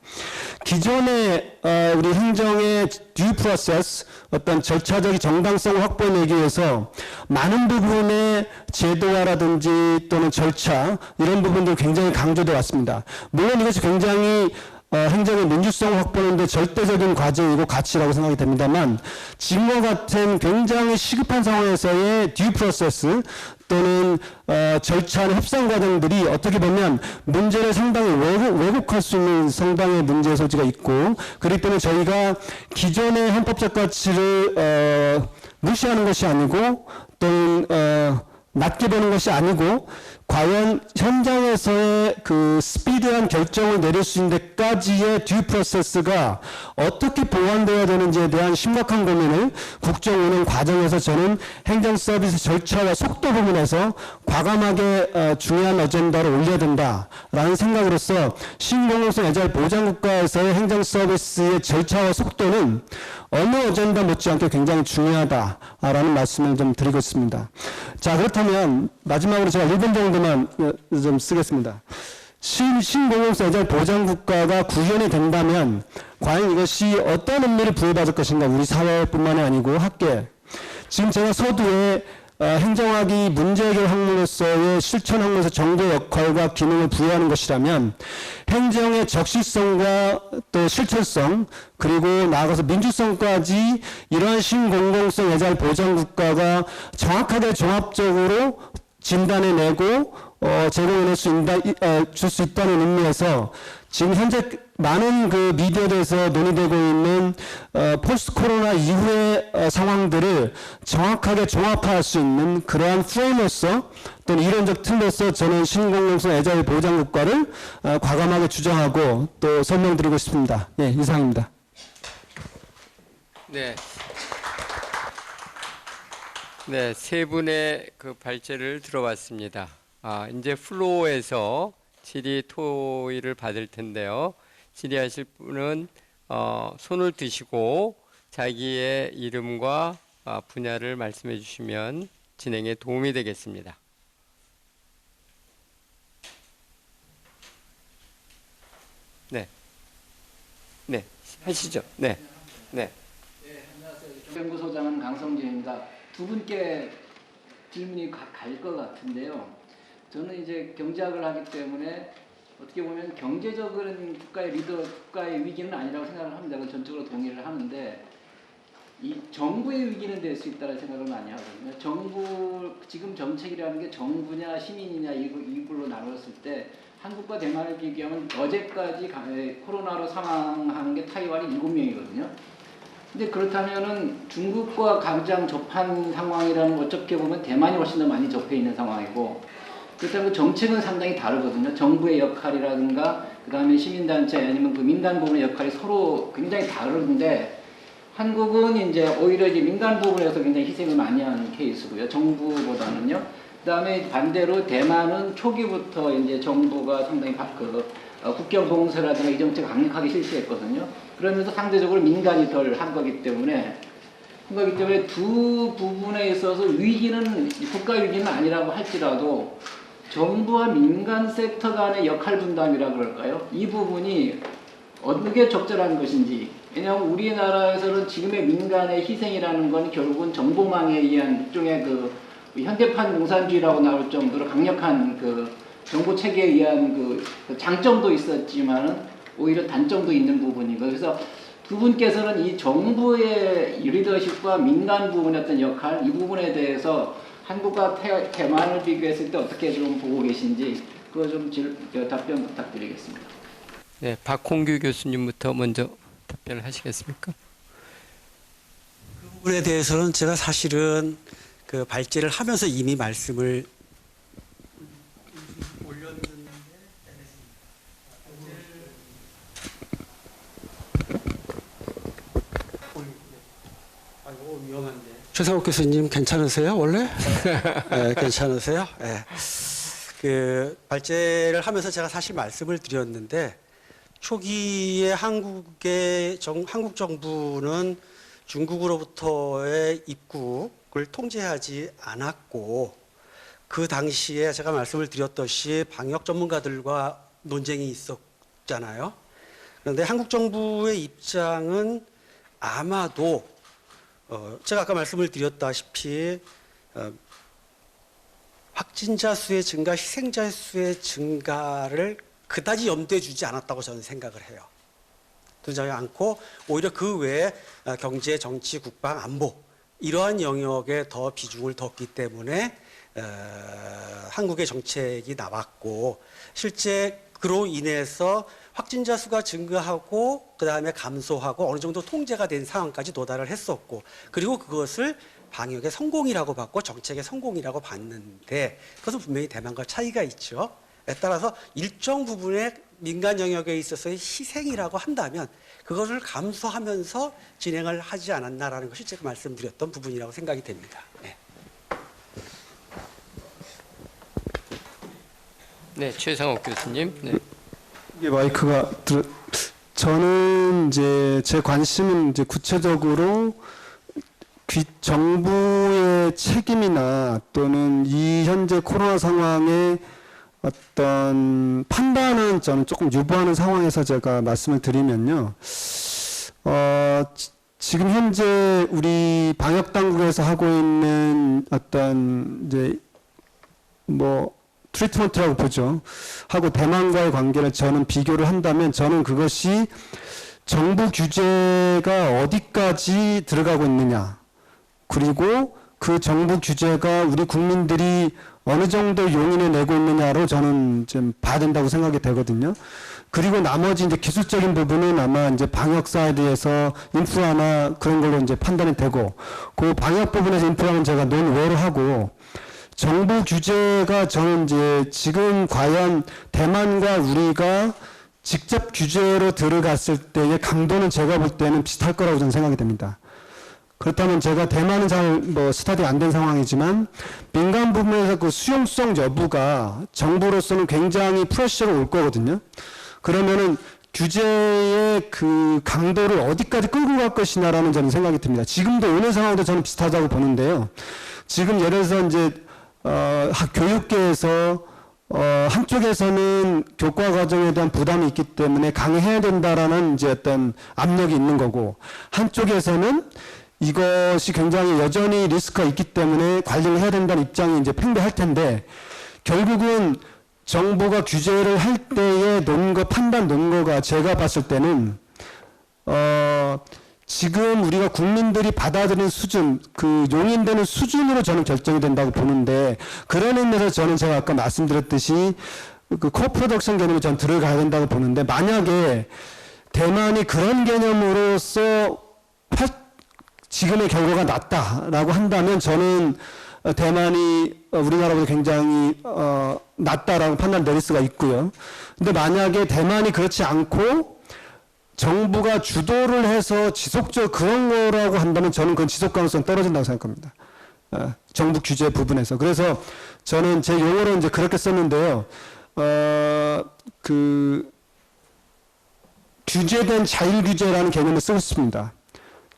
기존의 우리 행정의 due process 어떤 절차적인 정당성을 확보하기 위해서 많은 부분의 제도화라든지 또는 절차 이런 부분들이 굉장히 강조되어 왔습니다. 물론 이것이 굉장히 행정의 민주성을 확보하는데 절대적인 과제이고 가치라고 생각이 됩니다만 지금과 같은 굉장히 시급한 상황에서의 due process 또는 절차나 협상 과정들이 어떻게 보면 문제를 상당히 왜곡할 수 있는 상당의 문제의 소지가 있고 그렇기 때문에 저희가 기존의 헌법적 가치를 무시하는 것이 아니고 또는 낮게 보는 것이 아니고 과연 현장에서의 그 스피디한 결정을 내릴 수 있는 데까지의 듀 프로세스가 어떻게 보완되어야 되는지에 대한 심각한 고민을 국정 운영 과정에서 저는 행정 서비스 절차와 속도 부분에서 과감하게 중요한 어젠다를 올려야 된다라는 생각으로서 신공공성 애자일 보장국가에서의 행정 서비스의 절차와 속도는 어느 어젠다 못지않게 굉장히 중요하다라는 말씀을 좀 드리고 있습니다. 자, 그렇다면 마지막으로 제가 1분 정도만 좀 쓰겠습니다. 신공공성 애자일 보장국가가 구현이 된다면 과연 이것이 어떤 의미를 부여받을 것인가 우리 사회뿐만이 아니고 학계 지금 제가 서두에 행정학이 문제해결 학문으로서의 실천 학문에서 정부의 역할과 기능을 부여하는 것이라면 행정의 적시성과 또 실천성 그리고 나아가서 민주성까지 이러한 신공공성 애자일 보장국가가 정확하게 종합적으로 진단해내고 제공해낼 줄 수 있다는 의미에서 지금 현재 많은 그 미디어에서 논의되고 있는 포스트 코로나 이후의 상황들을 정확하게 종합할 수 있는 그러한 프레임으로서 또는 이론적 틀로서 저는 신공공성 애자일 보장국가를 과감하게 주장하고 또 설명드리고 싶습니다. 예, 이상입니다. 네. 네, 세 분의 그 발제를 들어봤습니다. 이제 플로어에서 질의 토의를 받을 텐데요. 질의하실 분은 손을 드시고 자기의 이름과 분야를 말씀해 주시면 진행에 도움이 되겠습니다. 네, 네, 하시죠. 네, 네. 안녕하세요. 연구소장은 강성진입니다. 두 분께 질문이 갈 것 같은데요. 저는 이제 경제학을 하기 때문에 어떻게 보면 경제적인 국가의 국가의 위기는 아니라고 생각을 합니다. 그건 전적으로 동의를 하는데 이 정부의 위기는 될 수 있다는 생각을 많이 하거든요. 지금 정책이라는 게 정부냐 시민이냐 이걸로 나눴을 때 한국과 대만을 비교하면 어제까지 코로나로 사망한 게 타이완이 7명이거든요. 근데 그렇다면은 중국과 가장 접한 상황이라는 어떻게 보면 대만이 훨씬 더 많이 접해 있는 상황이고 그렇다면 정책은 상당히 다르거든요. 정부의 역할이라든가 그 다음에 시민단체 아니면 그 민간 부분의 역할이 서로 굉장히 다른데 한국은 이제 오히려 이제 민간 부분에서 굉장히 희생을 많이 하는 케이스고요. 정부보다는요. 그 다음에 반대로 대만은 초기부터 이제 정부가 상당히 국경 봉쇄라든가 이 정책을 강력하게 실시했거든요. 그러면서 상대적으로 민간이 덜 한 거기 때문에 그렇기 때문에 두 부분에 있어서 위기는 국가 위기는 아니라고 할지라도 정부와 민간 섹터 간의 역할 분담이라 그럴까요? 이 부분이 어느 게 적절한 것인지. 왜냐하면 우리나라에서는 지금의 민간의 희생이라는 건 결국은 정보망에 의한 일종의 그 현대판 공산주의라고 나올 정도로 강력한 그 정보 체계에 의한 그 장점도 있었지만은 오히려 단점도 있는 부분이고, 그래서 두 분께서는 이 정부의 리더십과 민간 부분의 어떤 역할, 이 부분에 대해서 한국과 대만을 비교했을 때 어떻게 좀 보고 계신지 그거 좀 답변 부탁드리겠습니다. 네, 박홍규 교수님부터 먼저 답변을 하시겠습니까? 그 부분에 대해서는 제가 사실은 그 발제를 하면서 이미 말씀을 올렸는데 아이고 위험한데. 최상욱 교수님 괜찮으세요 원래? 네, 괜찮으세요? 네. 그 발제를 하면서 제가 사실 말씀을 드렸는데 초기에 한국 정부는 중국으로부터의 입국을 통제하지 않았고 그 당시에 제가 말씀을 드렸듯이 방역 전문가들과 논쟁이 있었잖아요. 그런데 한국 정부의 입장은 아마도 제가 아까 말씀을 드렸다시피 확진자 수의 증가, 희생자 수의 증가를 그다지 염두에 주지 않았다고 저는 생각을 해요. 두지 않고 오히려 그 외에 경제, 정치, 국방, 안보 이러한 영역에 더 비중을 뒀기 때문에 한국의 정책이 나왔고 실제 그로 인해서 확진자 수가 증가하고 그 다음에 감소하고 어느 정도 통제가 된 상황까지 도달을 했었고 그리고 그것을 방역의 성공이라고 봤고 정책의 성공이라고 봤는데 그것은 분명히 대만과 차이가 있죠. 따라서 일정 부분의 민간 영역에 있어서의 희생이라고 한다면 그것을 감수하면서 진행을 하지 않았나라는 것이 제가 말씀드렸던 부분이라고 생각이 됩니다. 네. 네, 최상욱 교수님. 네. 이게 마이크가 저는 이제 제 관심은 이제 구체적으로 정부의 책임이나 또는 이 현재 코로나 상황에 어떤 판단은 저는 조금 유보하는 상황에서 제가 말씀을 드리면요. 지금 현재 우리 방역 당국에서 하고 있는 어떤 이제 트리트먼트라고 보죠. 하고 대만과의 관계를 저는 비교를 한다면 저는 그것이 정부 규제가 어디까지 들어가고 있느냐. 그리고 그 정부 규제가 우리 국민들이 어느 정도 용인해 내고 있느냐로 저는 좀 봐야 된다고 생각이 되거든요. 그리고 나머지 이제 기술적인 부분은 아마 이제 방역 사이드에서 인프라나 그런 걸로 이제 판단이 되고, 그 방역 부분에서 인프라는 제가 논외로 하고, 정부 규제가 저는 이제 지금 과연 대만과 우리가 직접 규제로 들어갔을 때의 강도는 제가 볼 때는 비슷할 거라고 저는 생각이 됩니다. 그렇다면 제가 대만은 잘 스타디 안 된 상황이지만 민간 부분에서 그 수용성 여부가 정부로서는 굉장히 프레셔로 올 거거든요. 그러면은 규제의 그 강도를 어디까지 끌고 갈 것이냐라는 저는 생각이 듭니다. 지금도 오늘 상황도 저는 비슷하다고 보는데요. 지금 예를 들어서 이제 교육계에서 한쪽에서는 교과 과정에 대한 부담이 있기 때문에 강해야 된다라는 이제 어떤 압력이 있는 거고, 한쪽에서는 이것이 굉장히 여전히 리스크가 있기 때문에 관리를 해야 된다는 입장이 이제 팽배할 텐데, 결국은 정부가 규제를 할 때의 판단 논거가 제가 봤을 때는 지금 우리가 국민들이 받아들이는 수준, 그 용인되는 수준으로 저는 결정이 된다고 보는데, 그런 의미에서 저는 제가 아까 말씀드렸듯이 그 코프로덕션 개념이 전 들어가야 된다고 보는데, 만약에 대만이 그런 개념으로서 지금의 결과가 낮다라고 한다면 저는 대만이 우리나라보다 굉장히 낮다라고 판단 내릴 수가 있고요. 근데 만약에 대만이 그렇지 않고 정부가 주도를 해서 지속적으로 그런 거라고 한다면 저는 그건 지속 가능성 떨어진다고 생각합니다. 정부 규제 부분에서. 그래서 저는 제 용어로 이제 그렇게 썼는데요. 규제된 자율규제라는 개념을 쓰고 있습니다.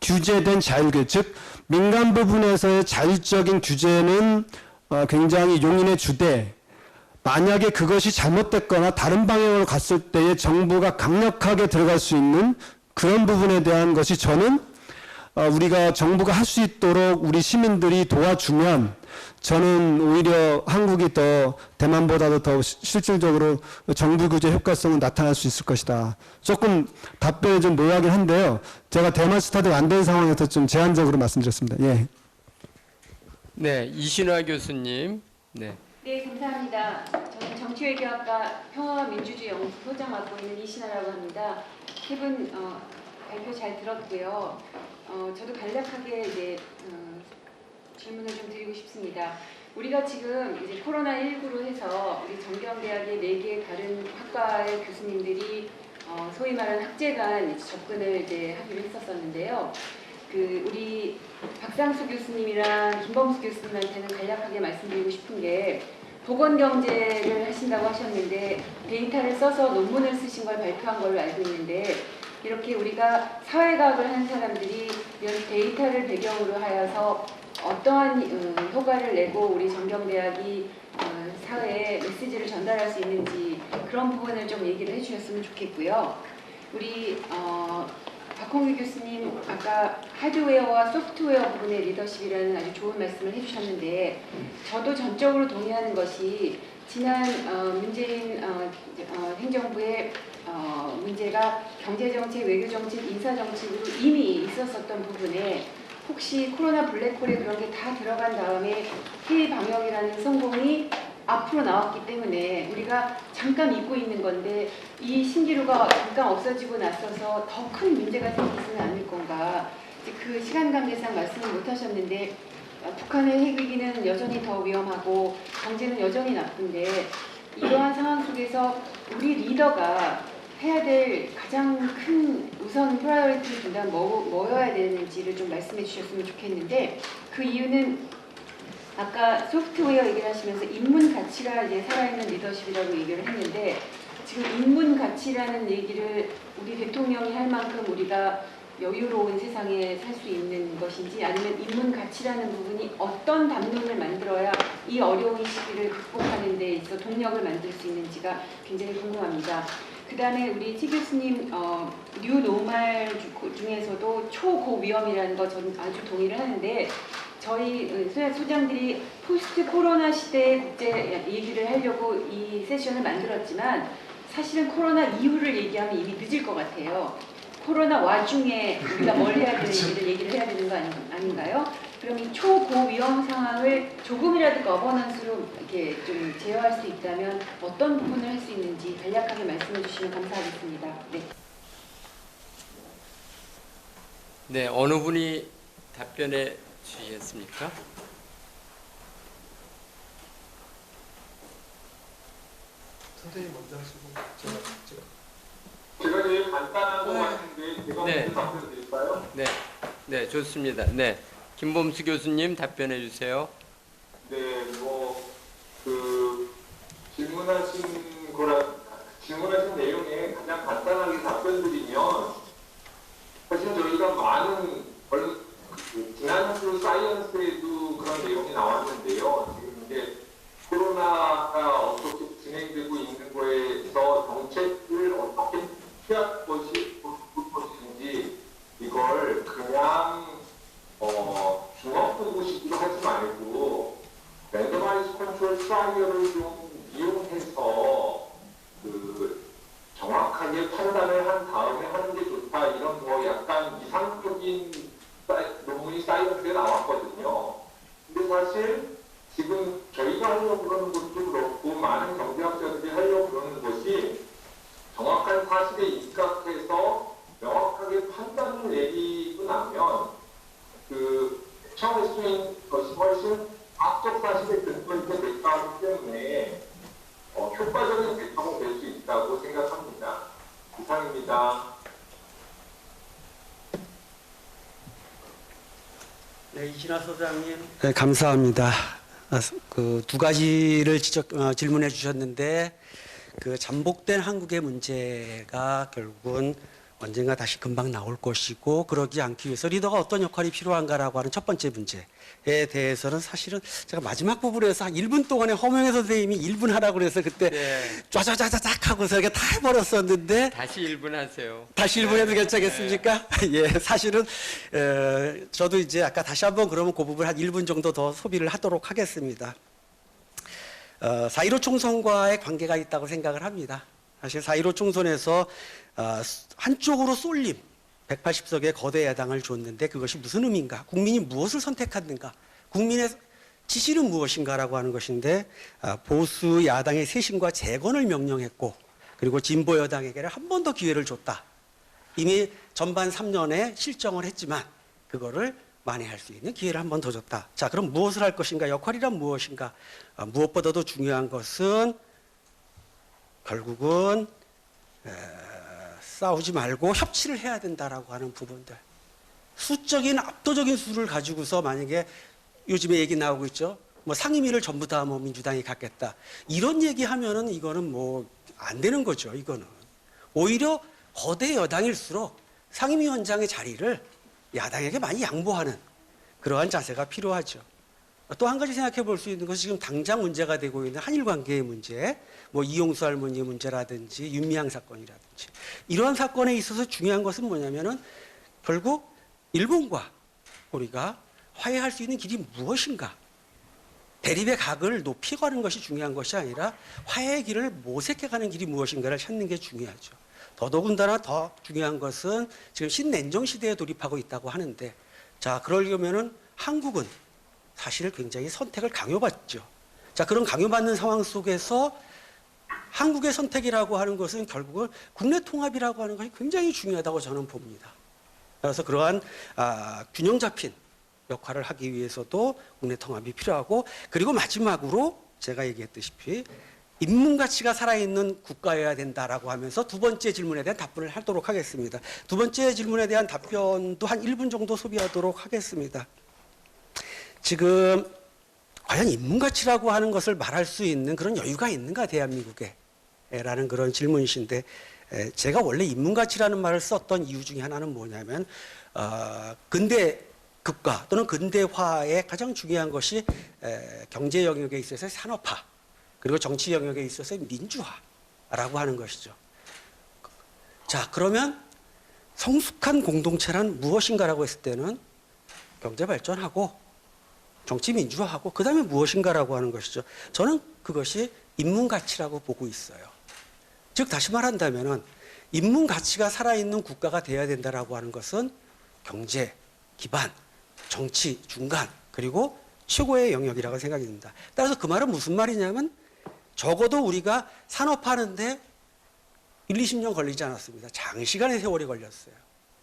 규제된 자율규제, 즉 민간 부분에서의 자율적인 규제는 굉장히 용인해 주되 만약에 그것이 잘못됐거나 다른 방향으로 갔을 때에 정부가 강력하게 들어갈 수 있는 그런 부분에 대한 것이 저는 우리가 정부가 할 수 있도록 우리 시민들이 도와주면 저는 오히려 한국이 더 대만보다도 더 실질적으로 정부 규제 효과성은 나타날 수 있을 것이다. 조금 답변이 좀 모호하긴 한데요. 제가 대만 스타드가 안 된 상황에서 좀 제한적으로 말씀드렸습니다. 예. 네, 이신화 교수님. 네. 네, 감사합니다. 저는 정치외교학과 평화민주주의 연구소 소장 맡고 있는 이신화라고 합니다. 세 분 발표 잘 들었고요. 저도 간략하게 이제 질문을 좀 드리고 싶습니다. 우리가 지금 이제 코로나19로 해서 우리 정경대학의 4개 다른 학과의 교수님들이 소위 말하는 학제간 접근을 이제 하기로 했었었는데요. 우리 박상수 교수님이랑 김범수 교수님한테는 간략하게 말씀드리고 싶은 게 보건경제를 하신다고 하셨는데 데이터를 써서 논문을 쓰신 걸 발표한 걸로 알고 있는데 이렇게 우리가 사회과학을 하는 사람들이 이런 데이터를 배경으로 하여서 어떠한 효과를 내고 우리 정경대학이 사회에 메시지를 전달할 수 있는지 그런 부분을 좀 얘기를 해주셨으면 좋겠고요. 우리 박홍규 교수님 아까 하드웨어와 소프트웨어 부분의 리더십이라는 아주 좋은 말씀을 해주셨는데 저도 전적으로 동의하는 것이 지난 문재인 행정부의 문제가 경제정책, 외교정책, 인사정책으로 이미 있었었던 부분에 혹시 코로나 블랙홀에 그런 게 다 들어간 다음에 피방역이라는 성공이 앞으로 나왔기 때문에 우리가 잠깐 잊고 있는 건데 이 신기루가 잠깐 없어지고 나서서 더 큰 문제가 생기지는 않을 건가. 이제 그 시간 관계상 말씀을 못 하셨는데 북한의 핵위기는 여전히 더 위험하고 경제는 여전히 나쁜데 이러한 상황 속에서 우리 리더가 해야 될 가장 큰 우선 프라이어리티 분담 뭐여야 되는지를 좀 말씀해 주셨으면 좋겠는데 그 이유는 아까 소프트웨어 얘기를 하시면서 인문 가치가 이제 살아있는 리더십이라고 얘기를 했는데 지금 인문 가치라는 얘기를 우리 대통령이 할 만큼 우리가 여유로운 세상에 살 수 있는 것인지 아니면 인문 가치라는 부분이 어떤 담론을 만들어야 이 어려운 시기를 극복하는 데 있어 동력을 만들 수 있는지가 굉장히 궁금합니다. 그 다음에 우리 티 교수님 뉴노멀 중에서도 초고위험이라는 거 저는 아주 동의를 하는데 저희 소장들이 포스트 코로나 시대의 국제 얘기를 하려고 이 세션을 만들었지만 사실은 코로나 이후를 얘기하면 이미 늦을 것 같아요. 코로나 와중에 우리가 뭘 해야 되는지를 얘기를 해야 되는 거 아닌가요? 그럼 이 초고위험 상황을 조금이라도 거버넌스로 이렇게 좀 제어할 수 있다면 어떤 부분을 할 수 있는지 간략하게 말씀해 주시면 감사하겠습니다. 네. 네, 어느 분이 답변해 주시겠습니까? 선생님 먼저 하시고 제가 제일 간단한 것 같은데 제가 네. 먼저 답변 드릴까요? 네, 네, 좋습니다. 네, 김범수 교수님 답변해 주세요. 네, 질문하신 내용에 가장 간단하게 답변드리면 사실 저희가 많은 지난주 사이언스에도 그런 내용이 나왔는데요. 지금 이제 코로나가 어떻게 진행되고 있는 거에서 정책을 어떻게 취할 것인지 이걸 그냥 중앙보고식으로 하지 말고 랜더마이즈 컨트롤 트라이얼을 좀 이용해서 정확하게 판단을 한 다음에 하는 게 좋다 이런 약간 이상적인 논문이 사이언스에 나왔거든요. 근데 사실 지금 저희가 하려고 그러는 것도 그렇고 많은 경제학자들이 하려고 그러는 것이 정확한 사실에 입각해서 명확하게 판단을 내리고 나면 처음에 쓰인 것이 훨씬 과학적 사실에 근거 있게 됐다기 때문에 효과적인 대처가 될 수 있다고 생각합니다. 이상입니다. 네, 이신화 소장님. 네, 감사합니다. 그 두 가지를 질문해 주셨는데 그 잠복된 한국의 문제가 결국은 언젠가 다시 금방 나올 것이고 그러지 않기 위해서 리더가 어떤 역할이 필요한가라고 하는 첫 번째 문제에 대해서는 사실은 제가 마지막 부분에서 한 1분 동안에 허명혜 선생님이 1분 하라고 그래서 그때 네. 쫙쫙쫙쫙 하고서 이렇게 다 해버렸었는데 다시 1분 하세요. 다시 1분 해도 괜찮겠습니까? 예, 사실은 저도 이제 아까 다시 한번 그러면 그 부분 한 1분 정도 더 소비를 하도록 하겠습니다. 4.15 총선과의 관계가 있다고 생각을 합니다. 사실 4.15 총선에서 한쪽으로 쏠림 180석의 거대 야당을 줬는데 그것이 무슨 의미인가? 국민이 무엇을 선택하는가? 국민의 지지는 무엇인가라고 하는 것인데 보수 야당의 쇄신과 재건을 명령했고 그리고 진보 여당에게는 한 번 더 기회를 줬다. 이미 전반 3년에 실정을 했지만 그거를 만회할 수 있는 기회를 한 번 더 줬다. 자, 그럼 무엇을 할 것인가? 역할이란 무엇인가? 무엇보다도 중요한 것은 결국은 싸우지 말고 협치를 해야 된다라고 하는 부분들. 수적인 압도적인 수를 가지고서 만약에 요즘에 얘기 나오고 있죠. 뭐 상임위를 전부 다 뭐 민주당이 갖겠다. 이런 얘기하면은 이거는 뭐 안 되는 거죠. 이거는 오히려 거대 여당일수록 상임위원장의 자리를 야당에게 많이 양보하는 그러한 자세가 필요하죠. 또 한 가지 생각해 볼 수 있는 것은 지금 당장 문제가 되고 있는 한일 관계의 문제, 뭐 이용수 할머니의 문제라든지 윤미향 사건이라든지 이러한 사건에 있어서 중요한 것은 뭐냐면은 결국 일본과 우리가 화해할 수 있는 길이 무엇인가? 대립의 각을 높이가는 것이 중요한 것이 아니라 화해의 길을 모색해가는 길이 무엇인가를 찾는 게 중요하죠. 더더군다나 더 중요한 것은 지금 신냉정 시대에 돌입하고 있다고 하는데 자, 그러려면은 한국은 사실 굉장히 선택을 강요받죠. 자, 그런 강요받는 상황 속에서 한국의 선택이라고 하는 것은 결국은 국내 통합이라고 하는 것이 굉장히 중요하다고 저는 봅니다. 그래서 그러한 균형 잡힌 역할을 하기 위해서도 국내 통합이 필요하고 그리고 마지막으로 제가 얘기했듯이 인문 가치가 살아있는 국가여야 된다라고 하면서 두 번째 질문에 대한 답변을 하도록 하겠습니다. 두 번째 질문에 대한 답변도 한 1분 정도 소비하도록 하겠습니다. 지금 과연 인문 가치라고 하는 것을 말할 수 있는 그런 여유가 있는가 대한민국에? 라는 그런 질문이신데 제가 원래 인문 가치라는 말을 썼던 이유 중에 하나는 뭐냐면 근대 국가 또는 근대화의 가장 중요한 것이 경제 영역에 있어서 산업화 그리고 정치 영역에 있어서 민주화라고 하는 것이죠. 자, 그러면 성숙한 공동체란 무엇인가라고 했을 때는 경제 발전하고 정치 민주화하고 그 다음에 무엇인가라고 하는 것이죠. 저는 그것이 인문 가치라고 보고 있어요. 즉 다시 말한다면은 인문 가치가 살아있는 국가가 되어야 된다라고 하는 것은 경제 기반, 정치 중간 그리고 최고의 영역이라고 생각이 듭니다. 따라서 그 말은 무슨 말이냐면 적어도 우리가 산업화하는데 1, 20년 걸리지 않았습니다. 장시간의 세월이 걸렸어요.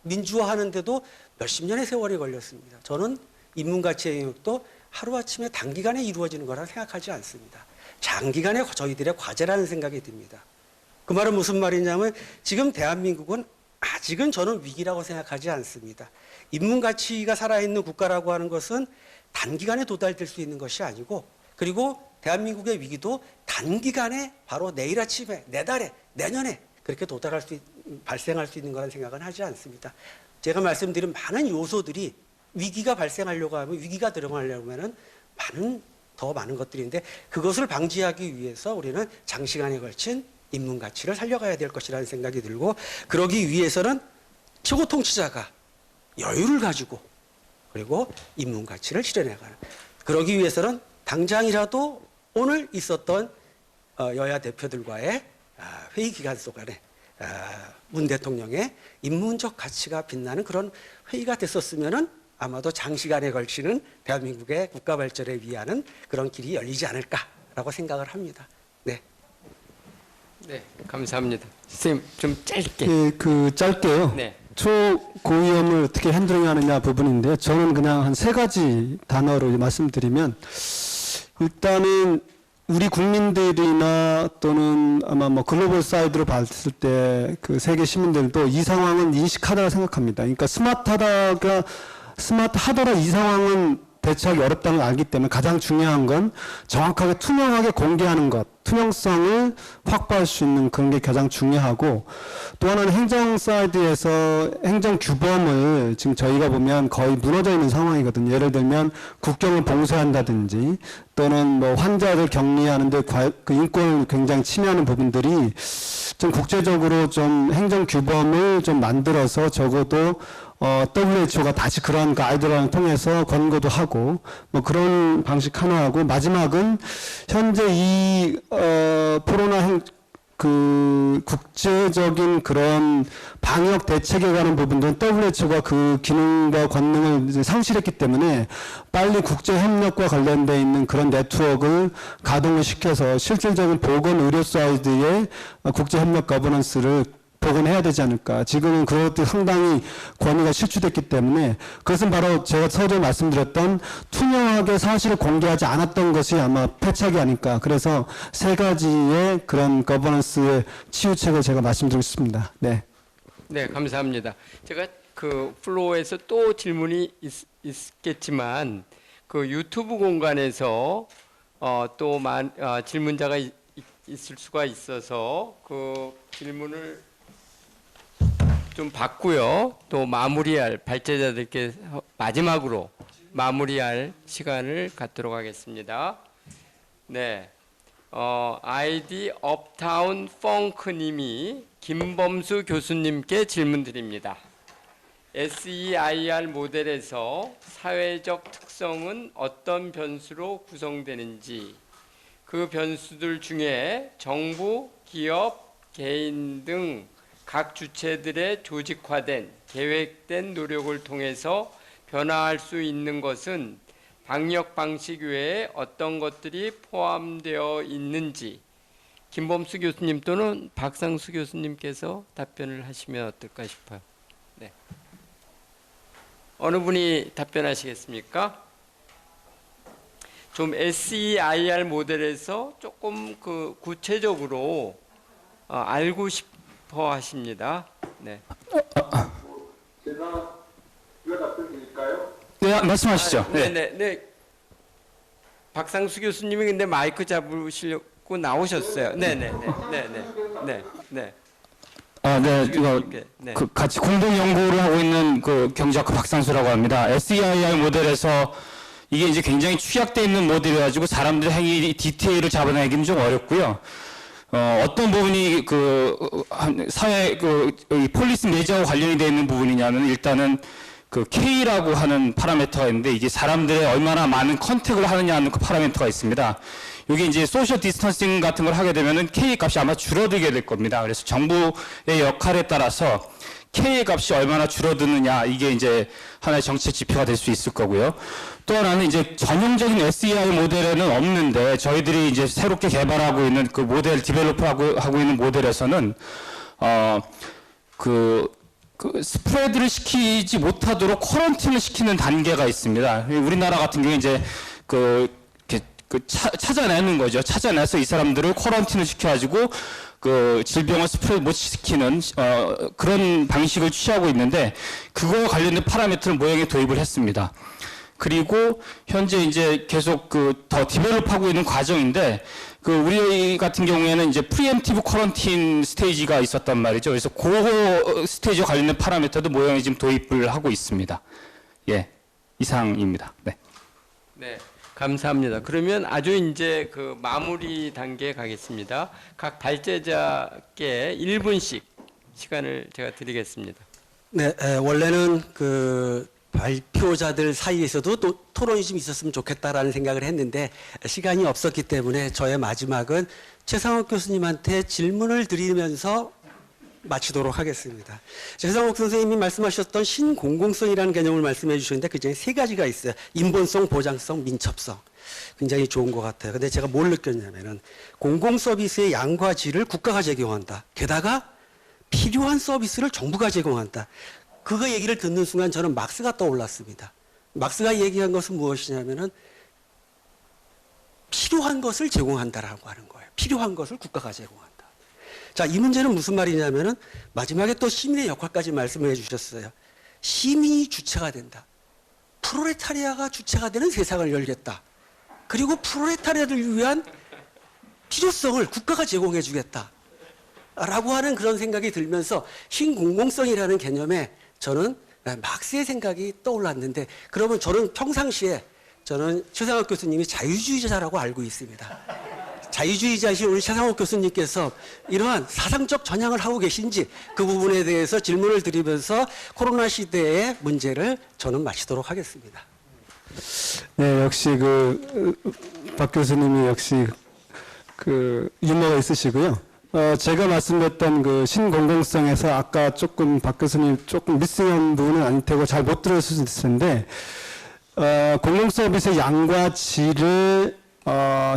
민주화하는데도 몇십 년의 세월이 걸렸습니다. 저는 인문가치의 영역도 하루아침에 단기간에 이루어지는 거라 생각하지 않습니다. 장기간의 저희들의 과제라는 생각이 듭니다. 그 말은 무슨 말이냐면 지금 대한민국은 아직은 저는 위기라고 생각하지 않습니다. 인문가치가 살아있는 국가라고 하는 것은 단기간에 도달될 수 있는 것이 아니고 그리고 대한민국의 위기도 단기간에 바로 내일 아침에, 내달에, 내년에 그렇게 발생할 수 있는 거라는 생각은 하지 않습니다. 제가 말씀드린 많은 요소들이 위기가 발생하려고 하면 위기가 들어가려고 하면 더 많은 것들인데 그것을 방지하기 위해서 우리는 장시간에 걸친 인문 가치를 살려가야 될 것이라는 생각이 들고 그러기 위해서는 최고 통치자가 여유를 가지고 그리고 인문 가치를 실현해가는 그러기 위해서는 당장이라도 오늘 있었던 여야 대표들과의 회의 기간 동안에 문 대통령의 인문적 가치가 빛나는 그런 회의가 됐었으면은 아마도 장시간에 걸치는 대한민국의 국가 발전에 위하는 그런 길이 열리지 않을까라고 생각을 합니다. 네. 네, 감사합니다. 선생님 좀 짧게. 예, 짧게요. 네. 초고위험을 어떻게 핸들링하느냐 부분인데 저는 그냥 한 3가지 단어로 말씀드리면 일단은 우리 국민들이나 또는 아마 뭐 글로벌 사이드로 봤을 때 그 세계 시민들도 이 상황은 인식하다고 생각합니다. 그러니까 스마트하더라 이 상황은 대처하기 어렵다는 걸 알기 때문에 가장 중요한 건 정확하게 투명하게 공개하는 것, 투명성을 확보할 수 있는 그런 게 가장 중요하고, 또 하나는 행정 사이드에서 행정 규범을 지금 저희가 보면 거의 무너져 있는 상황이거든요. 예를 들면 국경을 봉쇄한다든지 또는 뭐 환자들 격리하는데 그 인권을 굉장히 침해하는 부분들이 좀 국제적으로 좀 행정 규범을 좀 만들어서 적어도 WHO가 다시 그런 가이드라인을 통해서 권고도 하고 뭐 그런 방식 하나 하고, 마지막은 현재 이 코로나 그 국제적인 그런 방역 대책에 관한 부분들은 WHO가 그 기능과 권능을 이제 상실했기 때문에 빨리 국제 협력과 관련돼 있는 그런 네트워크를 가동을 시켜서 실질적인 보건 의료 사이드의 국제 협력 거버넌스를 복원해야 되지 않을까. 지금은 그것도 상당히 권위가 실추됐기 때문에, 그것은 바로 제가 서두에 말씀드렸던 투명하게 사실을 공개하지 않았던 것이 아마 패착이 아닐까. 그래서 세 가지의 그런 거버넌스의 치유책을 제가 말씀드리고 싶습니다. 네. 네, 감사합니다. 제가 그 플로어에서 또 질문이 있겠지만 그 유튜브 공간에서 또 질문자가 있을 수가 있어서 그 질문을 좀 받고요. 또 마무리할 발제자들께 마지막으로 마무리할 시간을 갖도록 하겠습니다. 네, 아이디 업타운 펑크님이 김범수 교수님께 질문 드립니다. SEIR 모델에서 사회적 특성은 어떤 변수로 구성되는지, 그 변수들 중에 정부, 기업, 개인 등 각 주체들의 조직화된 계획된 노력을 통해서 변화할 수 있는 것은 방역 방식 외에 어떤 것들이 포함되어 있는지, 김범수 교수님 또는 박상수 교수님께서 답변을 하시면 어떨까 싶어요. 네. 어느 분이 답변하시겠습니까? 좀 SEIR 모델에서 조금 그 구체적으로 알고 싶어 하십니다. 네. 제가 답변 드릴까요? 네, 말씀하시죠. 네. 박상수 교수님이 근데 마이크 잡으시려고 나오셨어요. 네. 아, 네, 이거 네. 그 같이 공동 연구를 하고 있는 그 경제학과 박상수라고 합니다. SEIR 모델에서 이게 이제 굉장히 취약되어 있는 모델이라 가지고 사람들 행위 디테일을 잡아내기는 좀 어렵고요. 어떤 부분이 사회 이 폴리스 매저와 관련이 되어 있는 부분이냐면, 일단은 그 K라고 하는 파라미터가 있는데, 이게 사람들의 얼마나 많은 컨택을 하느냐 하는 그 파라미터가 있습니다. 이게 이제 소셜 디스턴싱 같은 걸 하게 되면은 K 값이 아마 줄어들게 될 겁니다. 그래서 정부의 역할에 따라서 K의 값이 얼마나 줄어드느냐, 이게 이제 하나의 정책 지표가 될 수 있을 거고요. 또 하나는 이제 전형적인 SEI 모델에는 없는데, 저희들이 이제 새롭게 개발하고 있는 그 모델, 디벨롭하고 있는 모델에서는, 스프레드를 시키지 못하도록 쿼런틴을 시키는 단계가 있습니다. 우리나라 같은 경우에 이제 찾아내는 거죠. 찾아내서 이 사람들을 쿼런틴을 시켜가지고 그 질병을 스프레드 못 시키는 그런 방식을 취하고 있는데, 그거와 관련된 파라미터를 모형에 도입을 했습니다. 그리고 현재 이제 계속 더 디벨롭하고 있는 과정인데, 우리 같은 경우에는 이제 프리엠티브 쿼런틴 스테이지가 있었단 말이죠. 그래서 그 스테이지와 관련된 파라미터도 모형에 지금 도입을 하고 있습니다. 예, 이상입니다. 네. 네, 감사합니다. 그러면 아주 이제 그 마무리 단계에 가겠습니다. 각 발제자께 1분씩 시간을 제가 드리겠습니다. 네, 원래는 그 발표자들 사이에서도 또 토론이 좀 있었으면 좋겠다라는 생각을 했는데 시간이 없었기 때문에 저의 마지막은 최상욱 교수님한테 질문을 드리면서 마치도록 하겠습니다. 최상욱 선생님이 말씀하셨던 신공공성이라는 개념을 말씀해 주셨는데 그 중에 세 가지가 있어요. 인본성, 보장성, 민첩성. 굉장히 좋은 것 같아요. 근데 제가 뭘 느꼈냐면은 공공 서비스의 양과 질을 국가가 제공한다. 게다가 필요한 서비스를 정부가 제공한다. 그거 얘기를 듣는 순간 저는 막스가 떠올랐습니다. 막스가 얘기한 것은 무엇이냐면은 필요한 것을 제공한다라고 하는 거예요. 필요한 것을 국가가 제공한다. 자, 이 문제는 무슨 말이냐면은 마지막에 또 시민의 역할까지 말씀을 해주셨어요. 시민이 주체가 된다. 프롤레타리아가 주체가 되는 세상을 열겠다. 그리고 프롤레타리아를 위한 필요성을 국가가 제공해 주겠다. 라고 하는 그런 생각이 들면서 신공공성이라는 개념에 저는 막스의 생각이 떠올랐는데, 그러면 저는 평상시에 저는 최상욱 교수님이 자유주의자라고 알고 있습니다. 자유주의자이신 우리 최상욱 교수님께서 이러한 사상적 전향을 하고 계신지 그 부분에 대해서 질문을 드리면서 코로나 시대의 문제를 저는 마치도록 하겠습니다. 네, 역시 박 교수님이 역시 유머가 있으시고요. 제가 말씀드렸던 신공공성에서 아까 조금 박 교수님 조금 미스한 부분은 아닐 테고 잘 못 들었을 수 있을 텐데, 공공 서비스의 양과 질을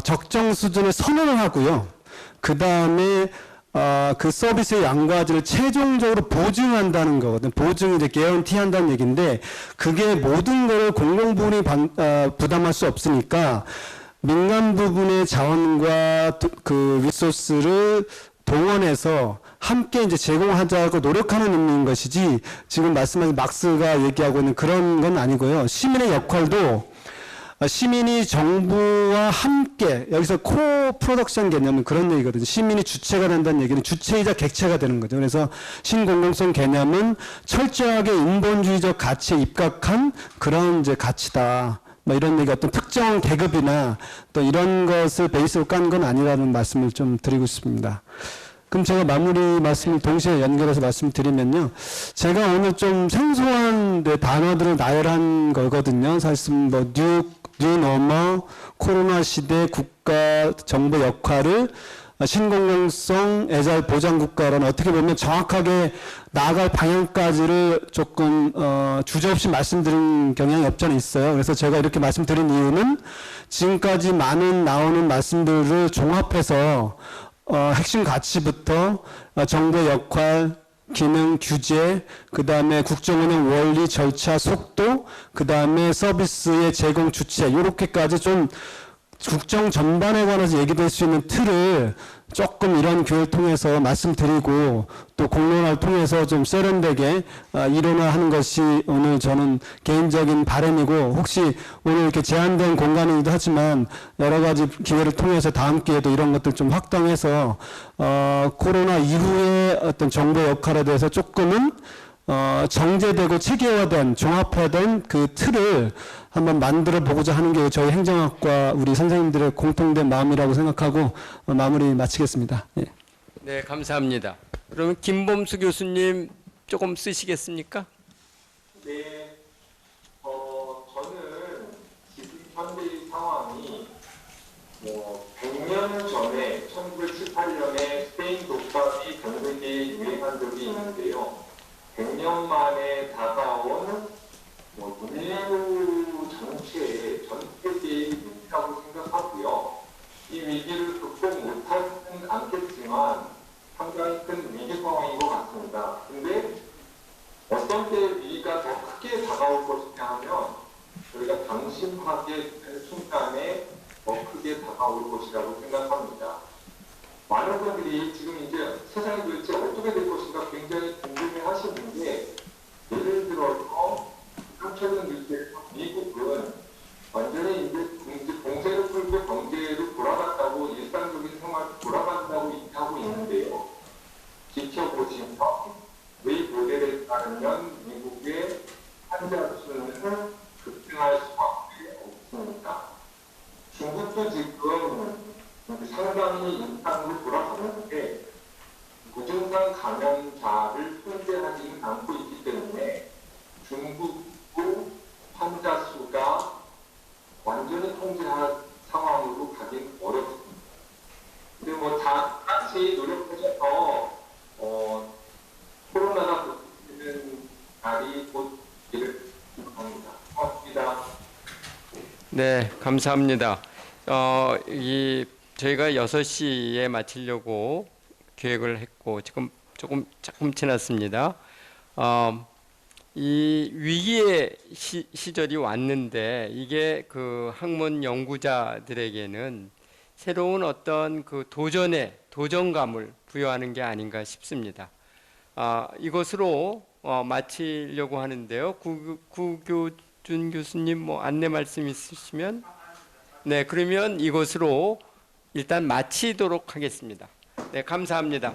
적정 수준을 선언을 하고요. 그 다음에 그 서비스의 양과 질을 최종적으로 보증한다는 거거든요. 보증이 이제 개런티한다는 얘기인데, 그게 모든 걸 공공부문이 부담할 수 없으니까 민간 부분의 자원과 리소스를 동원해서 함께 이제 제공하자고 노력하는 의미인 것이지, 지금 말씀하신 막스가 얘기하고 있는 그런 건 아니고요. 시민의 역할도 시민이 정부와 함께, 여기서 코-프로덕션 개념은 그런 얘기거든요. 시민이 주체가 된다는 얘기는 주체이자 객체가 되는 거죠. 그래서 신공공성 개념은 철저하게 인본주의적 가치에 입각한 그런 이제 가치다. 이런 얘기, 어떤 특정 계급이나 또 이런 것을 베이스로 깐 건 아니라는 말씀을 좀 드리고 싶습니다. 그럼 제가 마무리 말씀을 동시에 연결해서 말씀드리면요. 제가 오늘 좀 생소한 단어들을 나열한 거거든요. 사실 뉴노멀, 코로나 시대 국가 정부 역할을 신공공성, 애잘 보장국가라는, 어떻게 보면 정확하게 나아갈 방향까지를 조금 주저없이 말씀드린 경향이 없지 않아 있어요. 그래서 제가 이렇게 말씀드린 이유는 지금까지 많은 나오는 말씀들을 종합해서 핵심 가치부터 정부의 역할, 기능, 규제, 그 다음에 국정운영 원리, 절차, 속도, 그 다음에 서비스의 제공 주체, 이렇게까지 좀 국정 전반에 관해서 얘기될 수 있는 틀을 조금 이런 교회를 통해서 말씀드리고, 또 공론화를 통해서 좀 세련되게 일어나하는 것이 오늘 저는 개인적인 바람이고, 혹시 오늘 이렇게 제한된 공간이기도 하지만 여러 가지 기회를 통해서 다음 기회에도 이런 것들 좀 확장해서 코로나 이후의 어떤 정부의 역할에 대해서 조금은 정제되고 체계화된, 종합화된 그 틀을 한번 만들어 보고자 하는 게 저희 행정학과 우리 선생님들의 공통된 마음이라고 생각하고 마무리 마치겠습니다. 예. 네, 감사합니다. 그러면 김범수 교수님 조금 쓰시겠습니까? 네, 저는 지금 현대의 상황이 100년 전에 1918년에 스페인 독감이 전 세계에 유행한 적이 있는데요. 100년 만에 다가온 인류 전체의 전 세계의 위기라고 생각하고요. 이 위기를 극복 못하지는 않겠지만 상당히 큰 위기 상황인 것 같습니다. 근데 어떤 때 위기가 더 크게 다가올 것이냐 하면 저희가 방심하게 된 순간에 더 크게 다가올 것이라고 생각합니다. 많은 분들이 지금 이제 세상이 도대체 어떻게 될 것인가 굉장히 궁금해 하시는데, 예를 들어서 최근 뉴스에서 미국은 완전히 이제 공세를 풀고 경제로 돌아갔다고, 일상적인 생활로 돌아간다고 하고 있는데요. 지켜보시면 웨이보델에 따르면 미국의 환자 수는 급증할 수밖에 없습니다. 중국도 지금 상당히 일상으로 돌아가는데 무증상 감염자를 통제하지는 않고 있기 때문에 중국도 환자 수가 완전히 통제할 상황으로 가긴 어렵습니다. 근데 다 같이 노력해서 코로나가 극복되는 날이 곧 기를 합니다. 고맙습니다. 네, 감사합니다. 저희가 6시에 마치려고 계획을 했고 지금 조금 지났습니다. 이 위기의 시절이 왔는데 이게 그 학문 연구자들에게는 새로운 어떤 그 도전감을 부여하는 게 아닌가 싶습니다. 이것으로 마치려고 하는데요. 구 박준 교수님 뭐 안내 말씀 있으시면 네, 그러면 이것으로 일단 마치도록 하겠습니다. 네, 감사합니다.